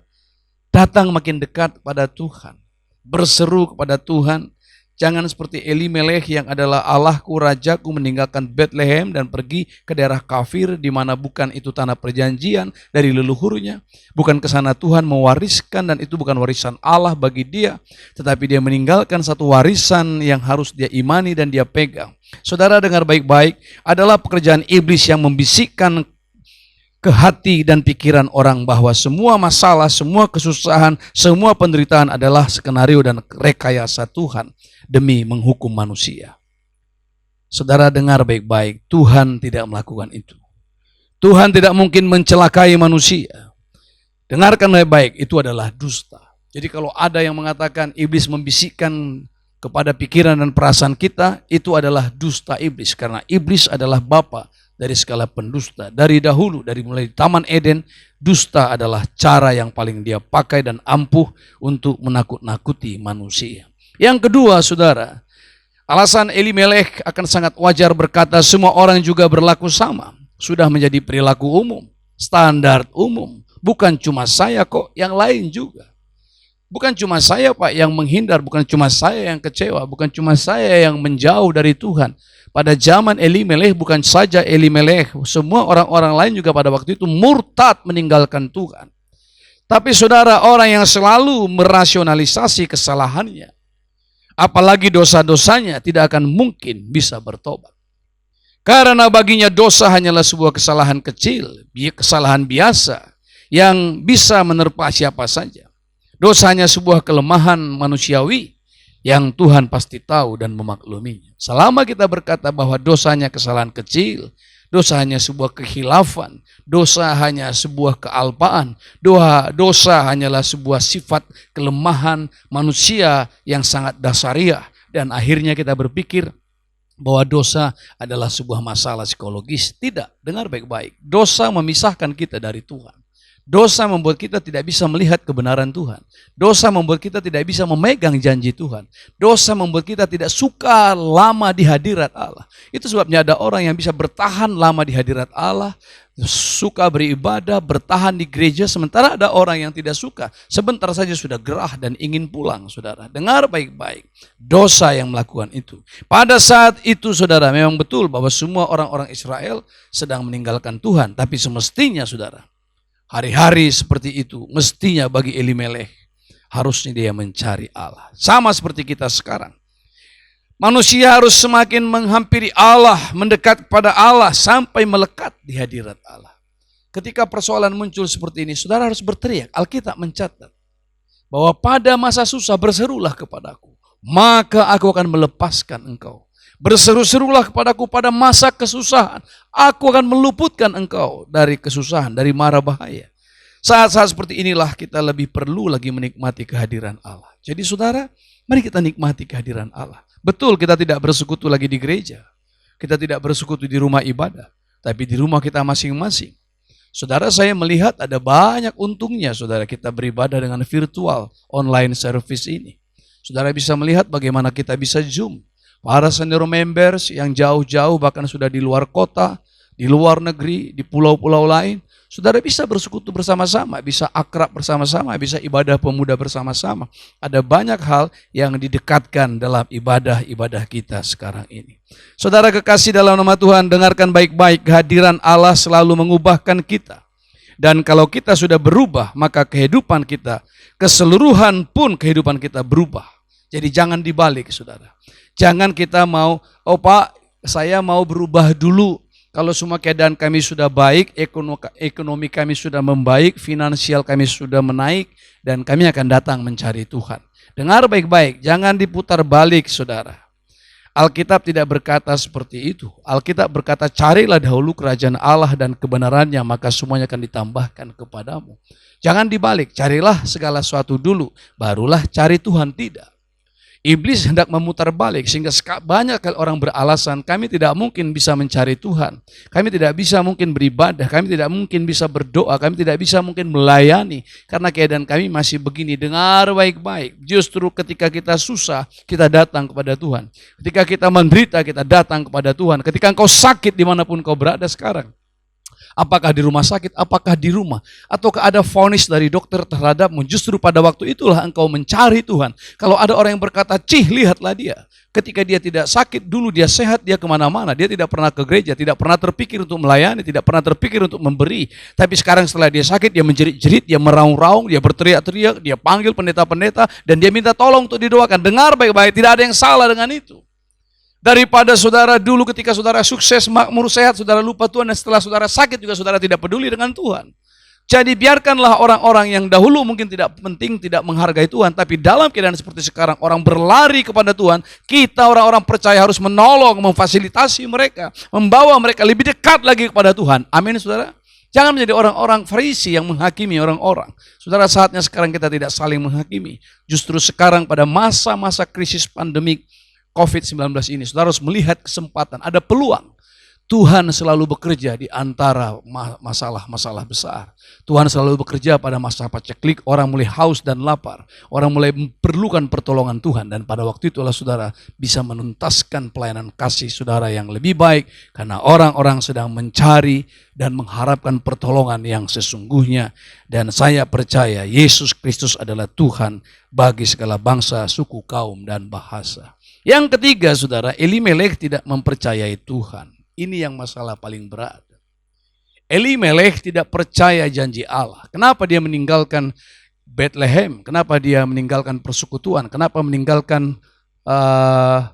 datang makin dekat pada Tuhan, berseru kepada Tuhan. Jangan seperti Elimelech yang adalah Allahku, rajaku, meninggalkan Bethlehem dan pergi ke daerah kafir di mana bukan itu tanah perjanjian dari leluhurnya. Bukan ke sana Tuhan mewariskan dan itu bukan warisan Allah bagi dia, tetapi dia meninggalkan satu warisan yang harus dia imani dan dia pegang. Saudara, dengar baik-baik, adalah pekerjaan iblis yang membisikkan ke hati dan pikiran orang bahwa semua masalah, semua kesusahan, semua penderitaan adalah skenario dan rekayasa Tuhan demi menghukum manusia. Saudara, dengar baik-baik, Tuhan tidak melakukan itu. Tuhan tidak mungkin mencelakai manusia. Dengarkan baik-baik, itu adalah dusta. Jadi kalau ada yang mengatakan iblis membisikkan kepada pikiran dan perasaan kita, itu adalah dusta iblis. Karena iblis adalah bapa dari segala pendusta. Dari dahulu, dari mulai Taman Eden, dusta adalah cara yang paling dia pakai dan ampuh untuk menakut-nakuti manusia. Yang kedua, saudara, alasan Elimelech akan sangat wajar berkata semua orang juga berlaku sama. Sudah menjadi perilaku umum, standar umum. Bukan cuma saya kok, yang lain juga. Bukan cuma saya Pak yang menghindar, bukan cuma saya yang kecewa, bukan cuma saya yang menjauh dari Tuhan. Pada zaman Elimelech, bukan saja Elimelech, semua orang-orang lain juga pada waktu itu murtad meninggalkan Tuhan. Tapi saudara, orang yang selalu merasionalisasi kesalahannya, apalagi dosa-dosanya, tidak akan mungkin bisa bertobat. Karena baginya dosa hanyalah sebuah kesalahan kecil, kesalahan biasa yang bisa menerpa siapa saja. Dosa hanya sebuah kelemahan manusiawi yang Tuhan pasti tahu dan memakluminya. Selama kita berkata bahwa dosanya kesalahan kecil, dosa hanya sebuah kekhilafan, dosa hanya sebuah kealpaan, dosa hanyalah sebuah sifat kelemahan manusia yang sangat dasariah, dan akhirnya kita berpikir bahwa dosa adalah sebuah masalah psikologis. Tidak, dengar baik-baik. Dosa memisahkan kita dari Tuhan. Dosa membuat kita tidak bisa melihat kebenaran Tuhan. Dosa membuat kita tidak bisa memegang janji Tuhan. Dosa membuat kita tidak suka lama di hadirat Allah. Itu sebabnya ada orang yang bisa bertahan lama di hadirat Allah, suka beribadah, bertahan di gereja, sementara ada orang yang tidak suka. Sebentar saja sudah gerah dan ingin pulang, saudara. Dengar baik-baik. Dosa yang melakukan itu. Pada saat itu, saudara, memang betul bahwa semua orang-orang Israel sedang meninggalkan Tuhan. Tapi semestinya, saudara, hari-hari seperti itu, mestinya bagi Elimelech, harusnya dia mencari Allah. Sama seperti kita sekarang. Manusia harus semakin menghampiri Allah, mendekat kepada Allah, sampai melekat di hadirat Allah. Ketika persoalan muncul seperti ini, saudara harus berteriak. Alkitab mencatat bahwa pada masa susah berserulah kepadaku, maka aku akan melepaskan engkau. Berseru-serulah kepadaku pada masa kesusahan, aku akan meluputkan engkau dari kesusahan, dari mara bahaya. Saat-saat seperti inilah kita lebih perlu lagi menikmati kehadiran Allah. Jadi saudara, mari kita nikmati kehadiran Allah. Betul, kita tidak bersekutu lagi di gereja, kita tidak bersekutu di rumah ibadah, tapi di rumah kita masing-masing. Saudara, saya melihat ada banyak untungnya saudara kita beribadah dengan virtual online service ini. Saudara bisa melihat bagaimana kita bisa Zoom. Para senior members yang jauh-jauh bahkan sudah di luar kota, di luar negeri, di pulau-pulau lain, saudara bisa bersekutu bersama-sama, bisa akrab bersama-sama, bisa ibadah pemuda bersama-sama. Ada banyak hal yang didekatkan dalam ibadah-ibadah kita sekarang ini. Saudara kekasih dalam nama Tuhan, dengarkan baik-baik, kehadiran Allah selalu mengubahkan kita. Dan kalau kita sudah berubah, maka kehidupan kita, keseluruhan pun kehidupan kita berubah. Jadi jangan dibalik, saudara. Jangan kita mau, oh Pak, saya mau berubah dulu. Kalau semua keadaan kami sudah baik, ekonomi kami sudah membaik, finansial kami sudah menaik, dan kami akan datang mencari Tuhan. Dengar baik-baik, jangan diputar balik, saudara. Alkitab tidak berkata seperti itu. Alkitab berkata, carilah dahulu kerajaan Allah dan kebenarannya, maka semuanya akan ditambahkan kepadamu. Jangan dibalik, carilah segala sesuatu dulu, barulah cari Tuhan. Tidak. Iblis hendak memutar balik sehingga banyak orang beralasan kami tidak mungkin bisa mencari Tuhan. Kami tidak bisa mungkin beribadah, kami tidak mungkin bisa berdoa, kami tidak bisa mungkin melayani karena keadaan kami masih begini. Dengar baik-baik, justru ketika kita susah, kita datang kepada Tuhan. Ketika kita menderita, kita datang kepada Tuhan. Ketika engkau sakit dimanapun kau berada sekarang, apakah di rumah sakit, apakah di rumah, ataukah ada vonis dari dokter terhadapmu, justru pada waktu itulah engkau mencari Tuhan. Kalau ada orang yang berkata, cih lihatlah dia, ketika dia tidak sakit, dulu dia sehat, dia kemana-mana, dia tidak pernah ke gereja, tidak pernah terpikir untuk melayani, tidak pernah terpikir untuk memberi. Tapi sekarang setelah dia sakit, dia menjerit-jerit, dia meraung-raung, dia berteriak-teriak, dia panggil pendeta-pendeta, dan dia minta tolong untuk didoakan. Dengar baik-baik, tidak ada yang salah dengan itu. Daripada saudara dulu ketika saudara sukses, makmur, sehat, saudara lupa Tuhan, dan setelah saudara sakit juga saudara tidak peduli dengan Tuhan. Jadi biarkanlah orang-orang yang dahulu mungkin tidak penting, tidak menghargai Tuhan, tapi dalam keadaan seperti sekarang orang berlari kepada Tuhan, kita orang-orang percaya harus menolong, memfasilitasi mereka, membawa mereka lebih dekat lagi kepada Tuhan. Amin, saudara. Jangan menjadi orang-orang Farisi yang menghakimi orang-orang. Saudara, saatnya sekarang kita tidak saling menghakimi. Justru sekarang pada masa-masa krisis pandemik COVID-19 ini, saudara harus melihat kesempatan, ada peluang. Tuhan selalu bekerja di antara masalah-masalah besar. Tuhan selalu bekerja pada masa paceklik, orang mulai haus dan lapar. Orang mulai memerlukan pertolongan Tuhan. Dan pada waktu itulah saudara bisa menuntaskan pelayanan kasih saudara yang lebih baik. Karena orang-orang sedang mencari dan mengharapkan pertolongan yang sesungguhnya. Dan saya percaya Yesus Kristus adalah Tuhan bagi segala bangsa, suku, kaum, dan bahasa. Yang ketiga, saudara, Elimelek tidak mempercayai Tuhan. Ini yang masalah paling berat. Elimelek tidak percaya janji Allah. Kenapa dia meninggalkan Bethlehem? Kenapa dia meninggalkan persekutuan? Kenapa meninggalkan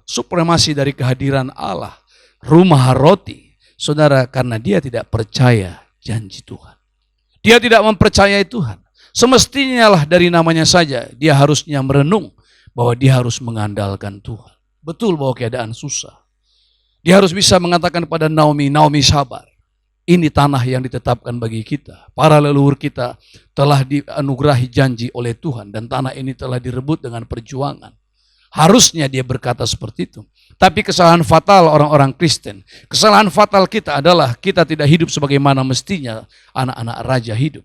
supremasi dari kehadiran Allah? Rumah roti. Saudara, karena dia tidak percaya janji Tuhan. Dia tidak mempercayai Tuhan. Semestinya lah dari namanya saja, dia harusnya merenung bahwa dia harus mengandalkan Tuhan. Betul bahwa keadaan susah. Dia harus bisa mengatakan kepada Naomi, Naomi sabar. Ini tanah yang ditetapkan bagi kita. Para leluhur kita telah dianugerahi janji oleh Tuhan dan tanah ini telah direbut dengan perjuangan. Harusnya dia berkata seperti itu. Tapi kesalahan fatal orang-orang Kristen, kesalahan fatal kita adalah kita tidak hidup sebagaimana mestinya anak-anak raja hidup.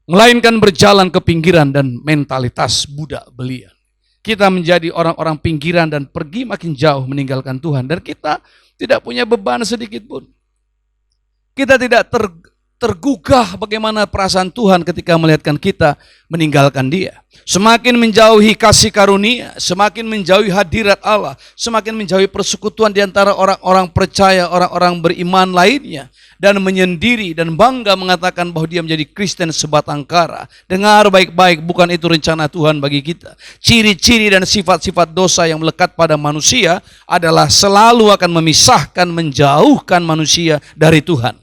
Melainkan berjalan ke pinggiran dan mentalitas budak belian. Kita menjadi orang-orang pinggiran dan pergi makin jauh meninggalkan Tuhan. Dan kita tidak punya beban sedikit pun. Kita tidak tergugah bagaimana perasaan Tuhan ketika melihatkan kita meninggalkan Dia. Semakin menjauhi kasih karunia, semakin menjauhi hadirat Allah, semakin menjauhi persekutuan di antara orang-orang percaya, orang-orang beriman lainnya. Dan menyendiri dan bangga mengatakan bahwa dia menjadi Kristen sebatang kara. Dengar baik-baik, bukan itu rencana Tuhan bagi kita. Ciri-ciri dan sifat-sifat dosa yang melekat pada manusia adalah selalu akan memisahkan, menjauhkan manusia dari Tuhan.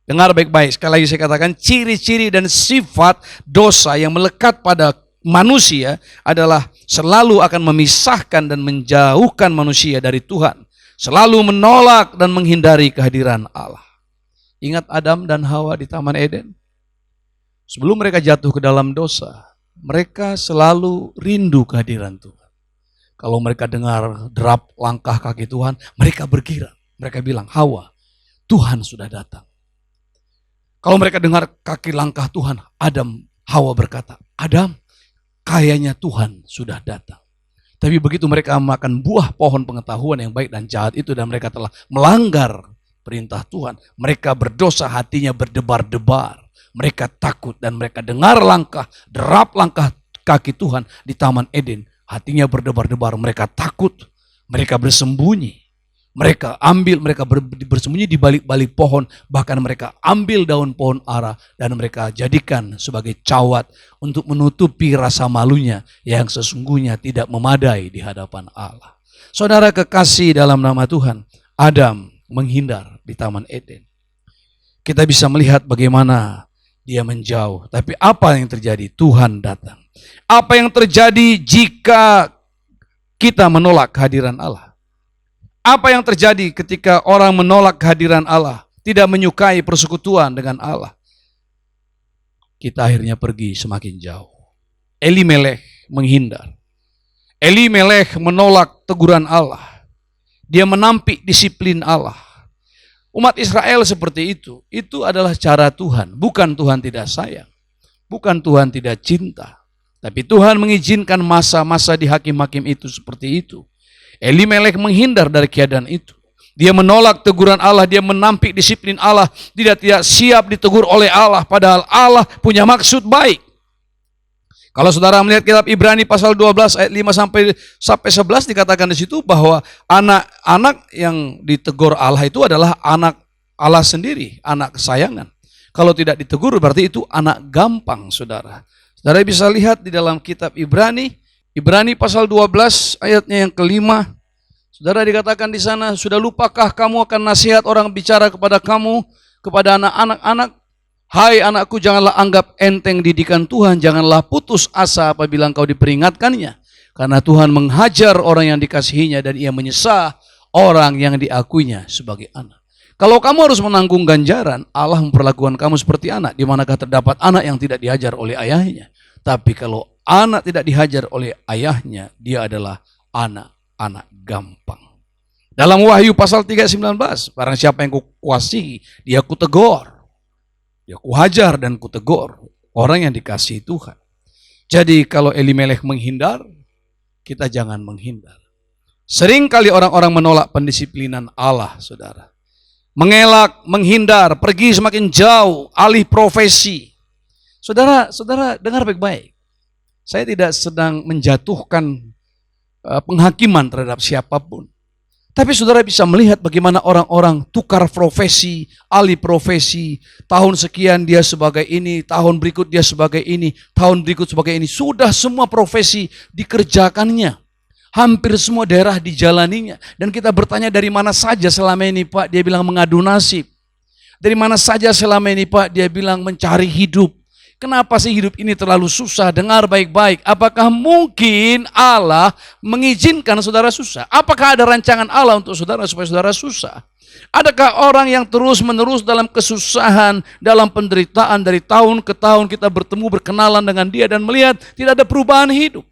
Dengar baik-baik, sekali lagi saya katakan, ciri-ciri dan sifat dosa yang melekat pada manusia adalah selalu akan memisahkan dan menjauhkan manusia dari Tuhan. Selalu menolak dan menghindari kehadiran Allah. Ingat Adam dan Hawa di Taman Eden? Sebelum mereka jatuh ke dalam dosa, mereka selalu rindu kehadiran Tuhan. Kalau mereka dengar derap langkah kaki Tuhan, mereka bergirang. Mereka bilang, Hawa, Tuhan sudah datang. Kalau mereka dengar kaki langkah Tuhan, Hawa berkata, Adam, kayaknya Tuhan sudah datang. Tapi begitu mereka makan buah pohon pengetahuan yang baik dan jahat itu, dan mereka telah melanggar perintah Tuhan, mereka berdosa, hatinya berdebar-debar. Mereka takut dan mereka dengar derap langkah kaki Tuhan di Taman Eden. Hatinya berdebar-debar, mereka takut, mereka bersembunyi. Mereka bersembunyi di balik-balik pohon, bahkan mereka ambil daun pohon ara dan mereka jadikan sebagai cawat untuk menutupi rasa malunya yang sesungguhnya tidak memadai di hadapan Allah. Saudara kekasih dalam nama Tuhan, Adam menghindar di Taman Eden. Kita bisa melihat bagaimana dia menjauh. Tapi apa yang terjadi? Tuhan datang. Apa yang terjadi jika kita menolak kehadiran Allah? Apa yang terjadi ketika orang menolak kehadiran Allah? Tidak menyukai persekutuan dengan Allah? Kita akhirnya pergi semakin jauh. Elimelek menghindar. Elimelek menolak teguran Allah. Dia menampik disiplin Allah. Umat Israel seperti itu. Itu adalah cara Tuhan. Bukan Tuhan tidak sayang. Bukan Tuhan tidak cinta. Tapi Tuhan mengizinkan masa-masa di hakim-hakim itu seperti itu. Elimelek menghindar dari keadaan itu. Dia menolak teguran Allah. Dia menampik disiplin Allah. Dia tidak siap ditegur oleh Allah. Padahal Allah punya maksud baik. Kalau saudara melihat kitab Ibrani pasal 12 ayat 5 sampai 11 dikatakan di situ bahwa anak-anak yang ditegur Allah itu adalah anak Allah sendiri, anak kesayangan. Kalau tidak ditegur berarti itu anak gampang, saudara. Saudara bisa lihat di dalam kitab Ibrani pasal 12 ayatnya yang kelima. Saudara dikatakan di sana, sudah lupakah kamu akan nasihat orang bicara kepada kamu, kepada anak-anak? Hai anakku, janganlah anggap enteng didikan Tuhan, janganlah putus asa apabila engkau diperingatkannya. Karena Tuhan menghajar orang yang dikasihinya dan ia menyesah orang yang diakuinya sebagai anak. Kalau kamu harus menanggung ganjaran, Allah memperlakukan kamu seperti anak. Di manakah terdapat anak yang tidak dihajar oleh ayahnya? Tapi kalau anak tidak dihajar oleh ayahnya, dia adalah anak gampang. Dalam Wahyu pasal 3:19, barang siapa yang kuasihi, dia kutegur. Ya, kuhajar dan kutegur orang yang dikasihi Tuhan. Jadi kalau Elimelek menghindar, kita jangan menghindar. Sering kali orang-orang menolak pendisiplinan Allah, saudara. Mengelak, menghindar, pergi semakin jauh, alih profesi. Saudara dengar baik-baik. Saya tidak sedang menjatuhkan penghakiman terhadap siapapun. Tapi saudara bisa melihat bagaimana orang-orang tukar profesi, alih profesi, tahun sekian dia sebagai ini, tahun berikut dia sebagai ini, tahun berikut sebagai ini. Sudah semua profesi dikerjakannya. Hampir semua daerah dijalaninya. Dan kita bertanya dari mana saja selama ini Pak? Dia bilang mengadu nasib. Dari mana saja selama ini Pak? Dia bilang mencari hidup. Kenapa sih hidup ini terlalu susah? Dengar baik-baik. Apakah mungkin Allah mengizinkan saudara susah? Apakah ada rancangan Allah untuk saudara supaya saudara susah? Adakah orang yang terus-menerus dalam kesusahan, dalam penderitaan dari tahun ke tahun kita bertemu, berkenalan dengan dia dan melihat tidak ada perubahan hidup?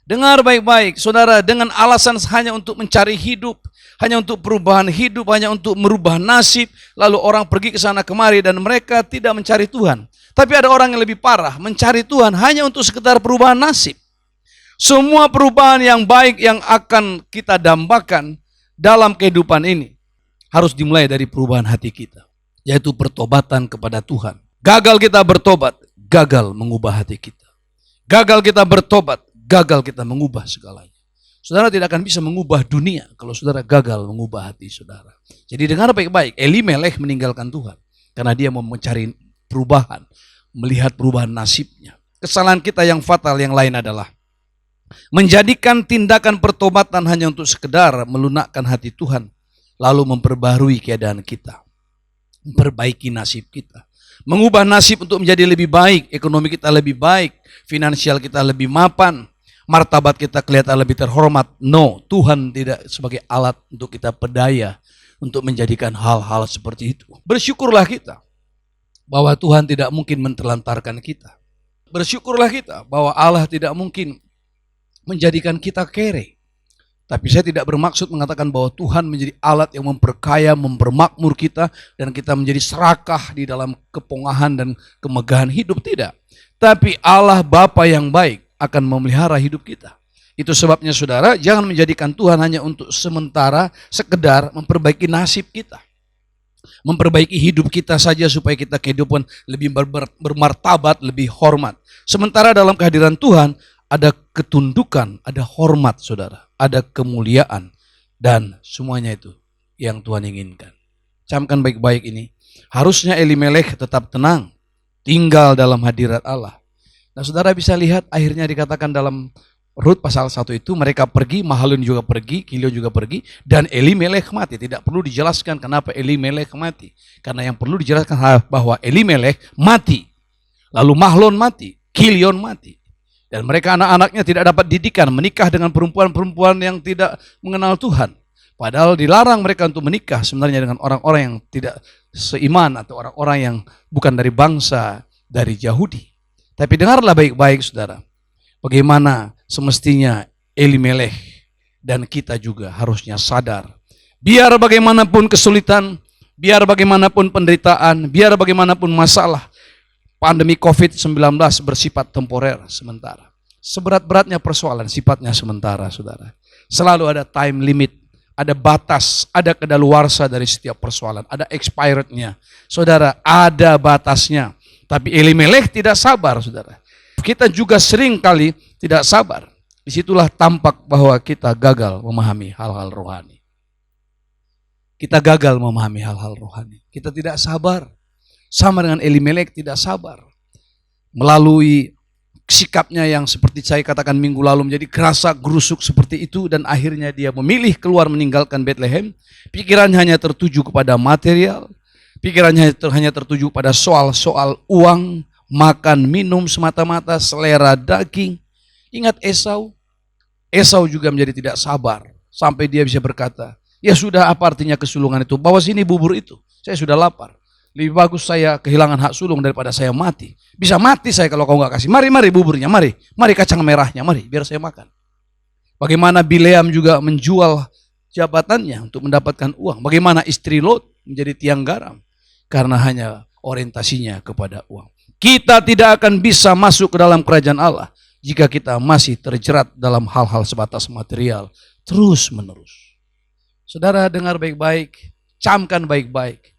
Dengar baik-baik, saudara, dengan alasan hanya untuk mencari hidup, hanya untuk perubahan hidup, hanya untuk merubah nasib, lalu orang pergi ke sana kemari dan mereka tidak mencari Tuhan. Tapi ada orang yang lebih parah, mencari Tuhan hanya untuk sekedar perubahan nasib. Semua perubahan yang baik yang akan kita dambakan dalam kehidupan ini harus dimulai dari perubahan hati kita, yaitu pertobatan kepada Tuhan. Gagal kita bertobat, gagal mengubah hati kita. Gagal kita bertobat, gagal kita mengubah segalanya. Saudara tidak akan bisa mengubah dunia kalau saudara gagal mengubah hati saudara. Jadi dengar baik-baik, Elimelech meninggalkan Tuhan karena dia mau mencari perubahan, melihat perubahan nasibnya. Kesalahan kita yang fatal yang lain adalah menjadikan tindakan pertobatan hanya untuk sekedar melunakkan hati Tuhan, lalu memperbarui keadaan kita, memperbaiki nasib kita, mengubah nasib untuk menjadi lebih baik, ekonomi kita lebih baik, finansial kita lebih mapan, martabat kita kelihatan lebih terhormat. No, Tuhan tidak sebagai alat untuk kita pedaya untuk menjadikan hal-hal seperti itu. Bersyukurlah kita bahwa Tuhan tidak mungkin menterlantarkan kita. Bersyukurlah kita bahwa Allah tidak mungkin menjadikan kita kere. Tapi saya tidak bermaksud mengatakan bahwa Tuhan menjadi alat yang memperkaya, mempermakmur kita, dan kita menjadi serakah di dalam kepongahan dan kemegahan hidup, tidak. Tapi Allah Bapa yang baik akan memelihara hidup kita. Itu sebabnya saudara, jangan menjadikan Tuhan hanya untuk sementara, sekedar memperbaiki nasib kita. Memperbaiki hidup kita saja supaya kita kehidupan lebih bermartabat, lebih hormat. Sementara dalam kehadiran Tuhan ada ketundukan, ada hormat saudara, ada kemuliaan, dan semuanya itu yang Tuhan inginkan. Camkan baik-baik ini. Harusnya Elimelech tetap tenang, tinggal dalam hadirat Allah. Nah saudara bisa lihat akhirnya dikatakan dalam Rut pasal 1 itu mereka pergi, Mahlon juga pergi, Kilion juga pergi, dan Elimelech mati. Tidak perlu dijelaskan kenapa Elimelech mati. Karena yang perlu dijelaskan bahwa Elimelech mati, lalu Mahlon mati, Kilion mati. Dan mereka anak-anaknya tidak dapat didikan, menikah dengan perempuan-perempuan yang tidak mengenal Tuhan. Padahal dilarang mereka untuk menikah sebenarnya dengan orang-orang yang tidak seiman atau orang-orang yang bukan dari bangsa, dari Yahudi. Tapi dengarlah baik-baik saudara, bagaimana semestinya Elimelech dan kita juga harusnya sadar. Biar bagaimanapun kesulitan, biar bagaimanapun penderitaan, biar bagaimanapun masalah, pandemi COVID-19 bersifat temporer sementara. Seberat-beratnya persoalan sifatnya sementara saudara. Selalu ada time limit, ada batas, ada kedaluarsa dari setiap persoalan, ada expirednya. Saudara, ada batasnya. Tapi Elimelech tidak sabar saudara. Kita juga sering kali tidak sabar. Disitulah tampak bahwa kita gagal memahami hal-hal rohani. Kita gagal memahami hal-hal rohani. Kita tidak sabar. Sama dengan Elimelech tidak sabar. Melalui sikapnya yang seperti saya katakan minggu lalu menjadi kerasa gerusuk seperti itu. Dan akhirnya dia memilih keluar meninggalkan Bethlehem. Pikirannya hanya tertuju kepada material. Pikirannya hanya tertuju pada soal-soal uang, makan, minum semata-mata, selera daging. Ingat Esau? Esau juga menjadi tidak sabar. Sampai dia bisa berkata, ya sudah apa artinya kesulungan itu? Bawa sini bubur itu, saya sudah lapar. Lebih bagus saya kehilangan hak sulung daripada saya mati. Bisa mati saya kalau kau gak kasih. Mari buburnya, mari kacang merahnya, mari biar saya makan. Bagaimana Bileam juga menjual jabatannya untuk mendapatkan uang. Bagaimana istri Lot menjadi tiang garam. Karena hanya orientasinya kepada uang. Kita tidak akan bisa masuk ke dalam kerajaan Allah jika kita masih terjerat dalam hal-hal sebatas material terus menerus. Saudara dengar baik-baik, camkan baik-baik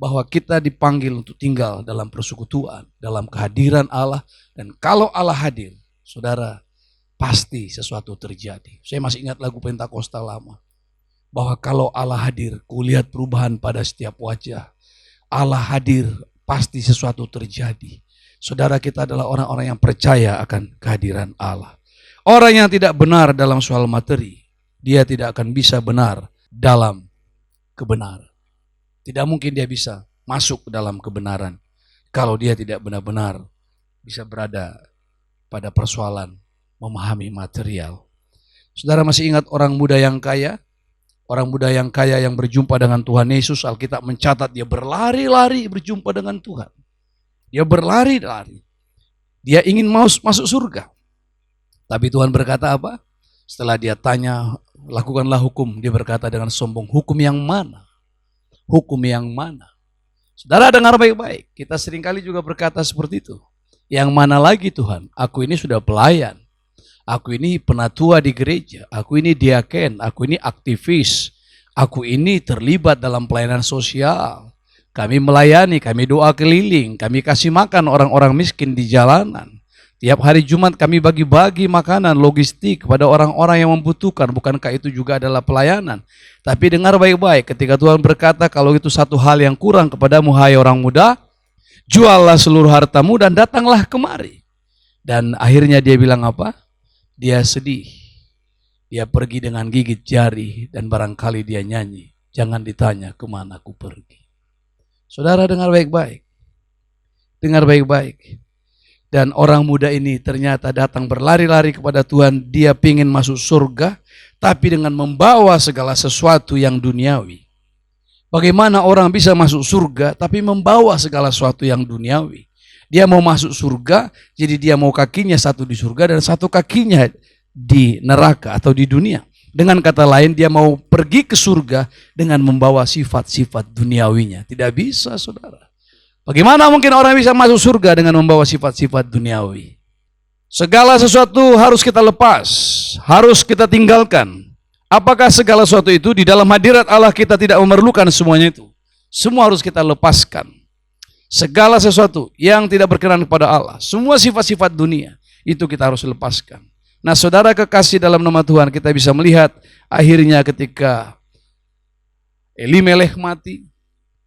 bahwa kita dipanggil untuk tinggal dalam persekutuan, dalam kehadiran Allah. Dan kalau Allah hadir, saudara, pasti sesuatu terjadi. Saya masih ingat lagu Pentakosta lama, bahwa kalau Allah hadir, kulihat perubahan pada setiap wajah. Allah hadir, pasti sesuatu terjadi. Saudara, kita adalah orang-orang yang percaya akan kehadiran Allah. Orang yang tidak benar dalam soal materi, dia tidak akan bisa benar dalam kebenaran. Tidak mungkin dia bisa masuk ke dalam kebenaran kalau dia tidak benar-benar bisa berada pada persoalan memahami material. Saudara masih ingat orang muda yang kaya? Orang muda yang kaya yang berjumpa dengan Tuhan Yesus, Alkitab mencatat dia berlari-lari berjumpa dengan Tuhan. Dia berlari-lari. Dia ingin masuk surga. Tapi Tuhan berkata apa? Setelah dia tanya, lakukanlah hukum. Dia berkata dengan sombong, hukum yang mana? Hukum yang mana? Saudara dengar baik-baik. Kita seringkali juga berkata seperti itu. Yang mana lagi Tuhan? Aku ini sudah pelayan. Aku ini penatua di gereja. Aku ini diaken. Aku ini aktivis. Aku ini terlibat dalam pelayanan sosial. Kami melayani, kami doa keliling. Kami kasih makan orang-orang miskin di jalanan. Tiap hari Jumat kami bagi-bagi makanan, logistik kepada orang-orang yang membutuhkan. Bukankah itu juga adalah pelayanan? Tapi dengar baik-baik, ketika Tuhan berkata, kalau itu satu hal yang kurang kepadamu, hai orang muda, juallah seluruh hartamu dan datanglah kemari. Dan akhirnya dia bilang apa? Dia sedih. Dia pergi dengan gigit jari dan barangkali dia nyanyi. Jangan ditanya kemana aku pergi. Saudara dengar baik-baik. Dengar baik-baik. Dan orang muda ini ternyata datang berlari-lari kepada Tuhan. Dia ingin masuk surga, tapi dengan membawa segala sesuatu yang duniawi. Bagaimana orang bisa masuk surga, tapi membawa segala sesuatu yang duniawi? Dia mau masuk surga, jadi dia mau kakinya satu di surga dan satu kakinya di neraka atau di dunia. Dengan kata lain, dia mau pergi ke surga dengan membawa sifat-sifat duniawinya. Tidak bisa, saudara. Bagaimana mungkin orang bisa masuk surga dengan membawa sifat-sifat duniawi? Segala sesuatu harus kita lepas, harus kita tinggalkan. Apakah segala sesuatu itu di dalam hadirat Allah kita tidak memerlukan semuanya itu? Semua harus kita lepaskan. Segala sesuatu yang tidak berkenan kepada Allah, semua sifat-sifat dunia, itu kita harus lepaskan. Nah saudara kekasih dalam nama Tuhan, kita bisa melihat akhirnya ketika Elimelech mati.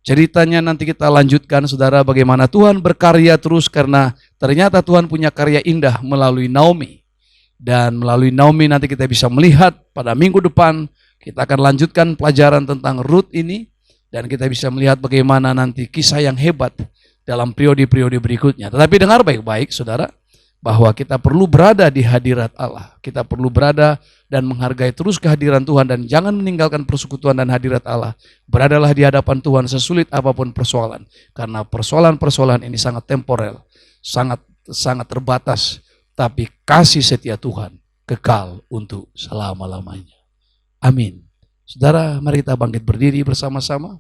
Ceritanya nanti kita lanjutkan saudara, bagaimana Tuhan berkarya terus karena ternyata Tuhan punya karya indah melalui Naomi. Dan melalui Naomi nanti kita bisa melihat pada minggu depan kita akan lanjutkan pelajaran tentang Ruth ini. Dan kita bisa melihat bagaimana nanti kisah yang hebat dalam periode-periode berikutnya. Tetapi dengar baik-baik saudara, bahwa kita perlu berada di hadirat Allah. Kita perlu berada dan menghargai terus kehadiran Tuhan dan jangan meninggalkan persekutuan dan hadirat Allah. Beradalah di hadapan Tuhan sesulit apapun persoalan. Karena persoalan-persoalan ini sangat temporer, sangat terbatas. Tapi kasih setia Tuhan kekal untuk selama-lamanya. Amin. Saudara, mari kita bangkit berdiri bersama-sama.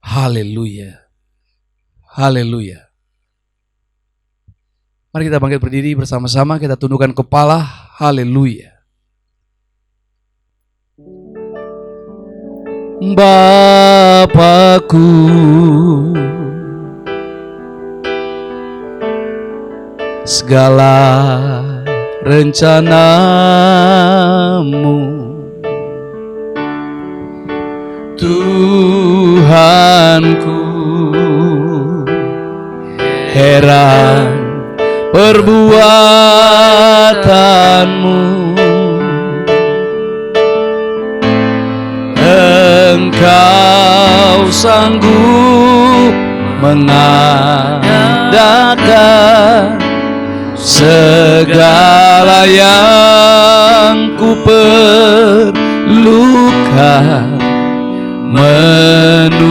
Haleluya. Haleluya. Mari kita bangkit berdiri bersama-sama, kita tundukkan kepala. Haleluya. Bapakku, segala rencanamu, Tuhanku, heran perbuatanmu, Engkau sanggup mengadakan segala yang ku perlukan menurut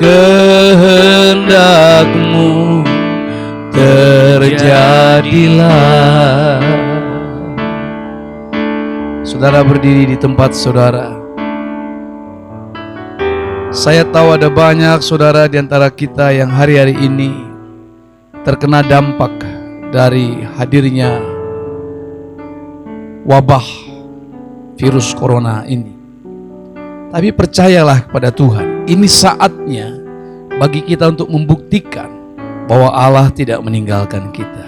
kehendak-Mu. Terjadilah. Saudara berdiri di tempat saudara. Saya tahu ada banyak saudara di antara kita yang hari-hari ini terkena dampak dari hadirnya wabah virus corona ini. Tapi percayalah kepada Tuhan, ini saatnya bagi kita untuk membuktikan bahwa Allah tidak meninggalkan kita.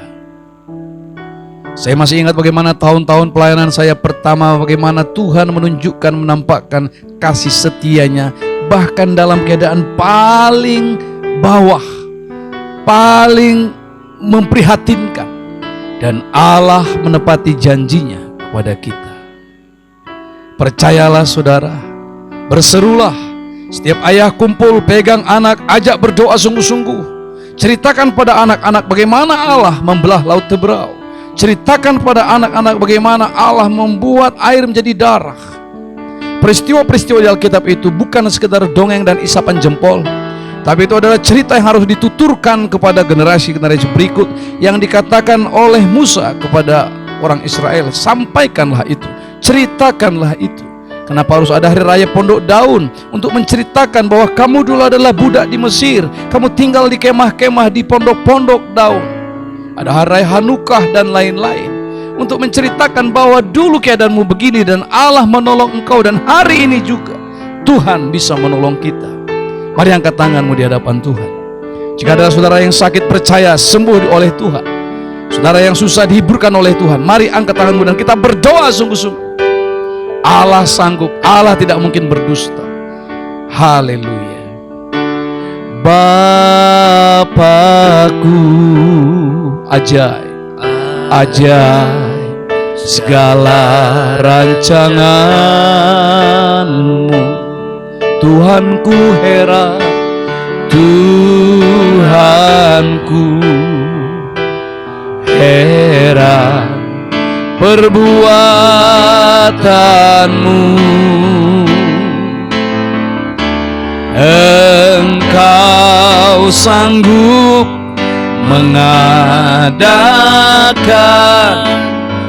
Saya masih ingat bagaimana tahun-tahun pelayanan saya pertama, bagaimana Tuhan menunjukkan, menampakkan kasih setianya, bahkan dalam keadaan paling bawah, paling memprihatinkan. Dan Allah menepati janjinya kepada kita. Percayalah saudara, berserulah. Setiap ayah kumpul, pegang anak, ajak berdoa sungguh-sungguh. Ceritakan pada anak-anak bagaimana Allah membelah laut Teberau. Ceritakan pada anak-anak bagaimana Allah membuat air menjadi darah. Peristiwa-peristiwa di Alkitab itu bukan sekedar dongeng dan isapan jempol, tapi itu adalah cerita yang harus dituturkan kepada generasi-generasi berikut. Yang dikatakan oleh Musa kepada orang Israel, sampaikanlah itu, ceritakanlah itu. Kenapa harus ada hari raya Pondok Daun? Untuk menceritakan bahwa kamu dulu adalah budak di Mesir, kamu tinggal di kemah-kemah, di pondok-pondok daun. Ada hari raya Hanukah dan lain-lain, untuk menceritakan bahwa dulu keadaanmu begini dan Allah menolong engkau, dan hari ini juga Tuhan bisa menolong kita. Mari angkat tanganmu di hadapan Tuhan. Jika ada saudara yang sakit, percaya sembuh oleh Tuhan. Saudara yang susah dihiburkan oleh Tuhan, mari angkat tanganmu dan kita berdoa sungguh-sungguh. Allah sanggup, Allah tidak mungkin berdusta. Haleluya. Bapakku, ajaib, ajaib segala rancanganmu. Tuhanku heran, Tuhanku heran perbuatanmu. Engkau sanggup mengadakan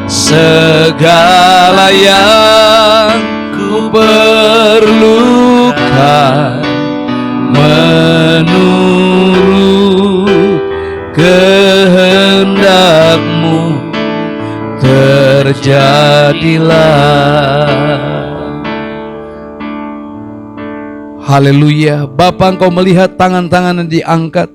segala yang ku perlukan, menurut kehendakmu terjadilah. Haleluya. Bapa, Engkau melihat tangan-tangan yang diangkat,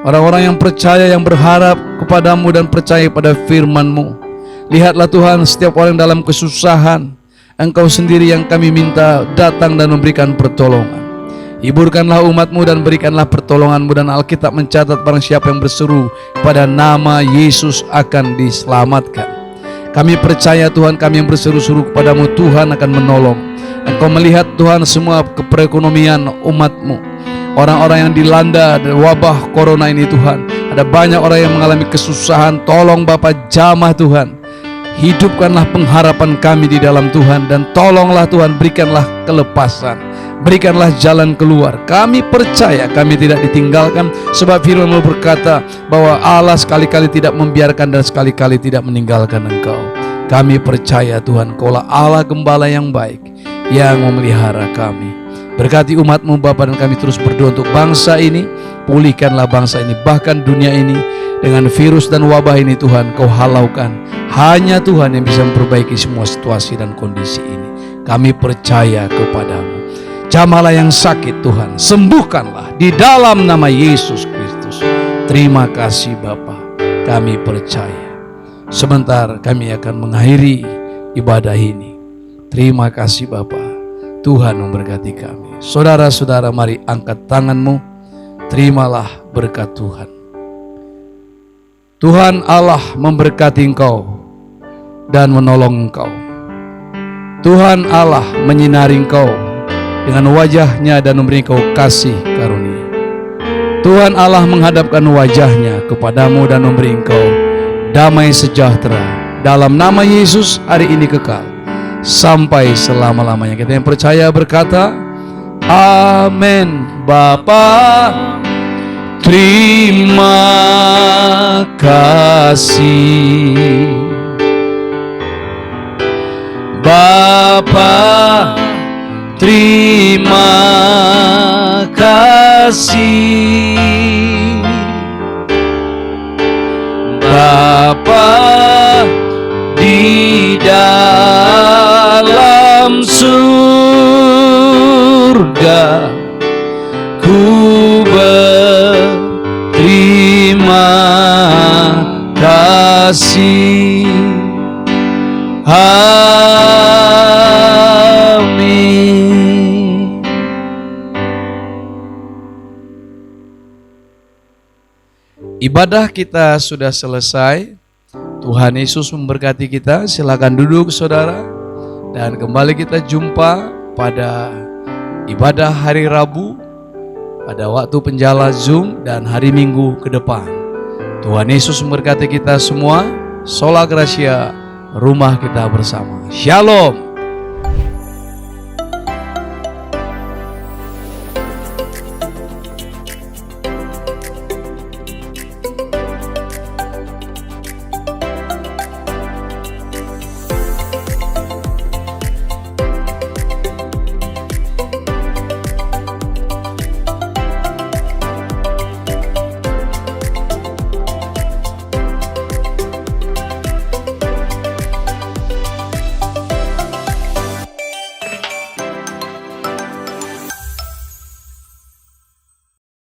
orang-orang yang percaya, yang berharap kepadamu dan percaya pada firman-Mu. Lihatlah Tuhan, setiap orang dalam kesusahan, Engkau sendiri yang kami minta datang dan memberikan pertolongan. Hiburkanlah umat-Mu dan berikanlah pertolongan-Mu. Dan Alkitab mencatat barang siapa yang berseru pada nama Yesus akan diselamatkan. Kami percaya Tuhan, kami yang berseru-seru kepadamu, Tuhan akan menolong. Engkau melihat Tuhan semua perekonomian umat-Mu, orang-orang yang dilanda wabah corona ini Tuhan. Ada banyak orang yang mengalami kesusahan. Tolong Bapa, jamah Tuhan, hidupkanlah pengharapan kami di dalam Tuhan. Dan tolonglah Tuhan, berikanlah kelepasan, berikanlah jalan keluar. Kami percaya kami tidak ditinggalkan, sebab firman-Mu berkata bahwa Allah sekali-kali tidak membiarkan dan sekali-kali tidak meninggalkan Engkau. Kami percaya Tuhan, Engkaulah Allah Gembala yang baik, yang memelihara kami. Berkati umat-Mu Bapa, dan kami terus berdoa untuk bangsa ini. Pulihkanlah bangsa ini, bahkan dunia ini, dengan virus dan wabah ini Tuhan, Kau halaukan. Hanya Tuhan yang bisa memperbaiki semua situasi dan kondisi ini. Kami percaya kepadamu. Jamahlah yang sakit Tuhan, sembuhkanlah di dalam nama Yesus Kristus. Terima kasih Bapa, kami percaya. Sebentar kami akan mengakhiri ibadah ini. Terima kasih Bapa, Tuhan memberkati kami. Saudara-saudara, mari angkat tanganmu, terimalah berkat Tuhan. Tuhan Allah memberkati engkau dan menolong engkau. Tuhan Allah menyinari engkau dengan wajahnya dan memberi engkau kasih karunia. Tuhan Allah menghadapkan wajahnya kepadamu dan memberi engkau damai sejahtera. Dalam nama Yesus hari ini kekal sampai selama-lamanya. Kita yang percaya berkata, amin. Bapa, terima kasih. Bapa, terima kasih. Bapa di dalam surga, ku berterima kasih. kasih. Amin. Ibadah kita sudah selesai. Tuhan Yesus memberkati kita. Silakan duduk saudara. Dan kembali kita jumpa pada ibadah hari Rabu, pada waktu penjala Zoom, dan hari Minggu ke depan. Tuhan Yesus memberkati kita semua. Sola Gracia, rumah kita bersama. Shalom.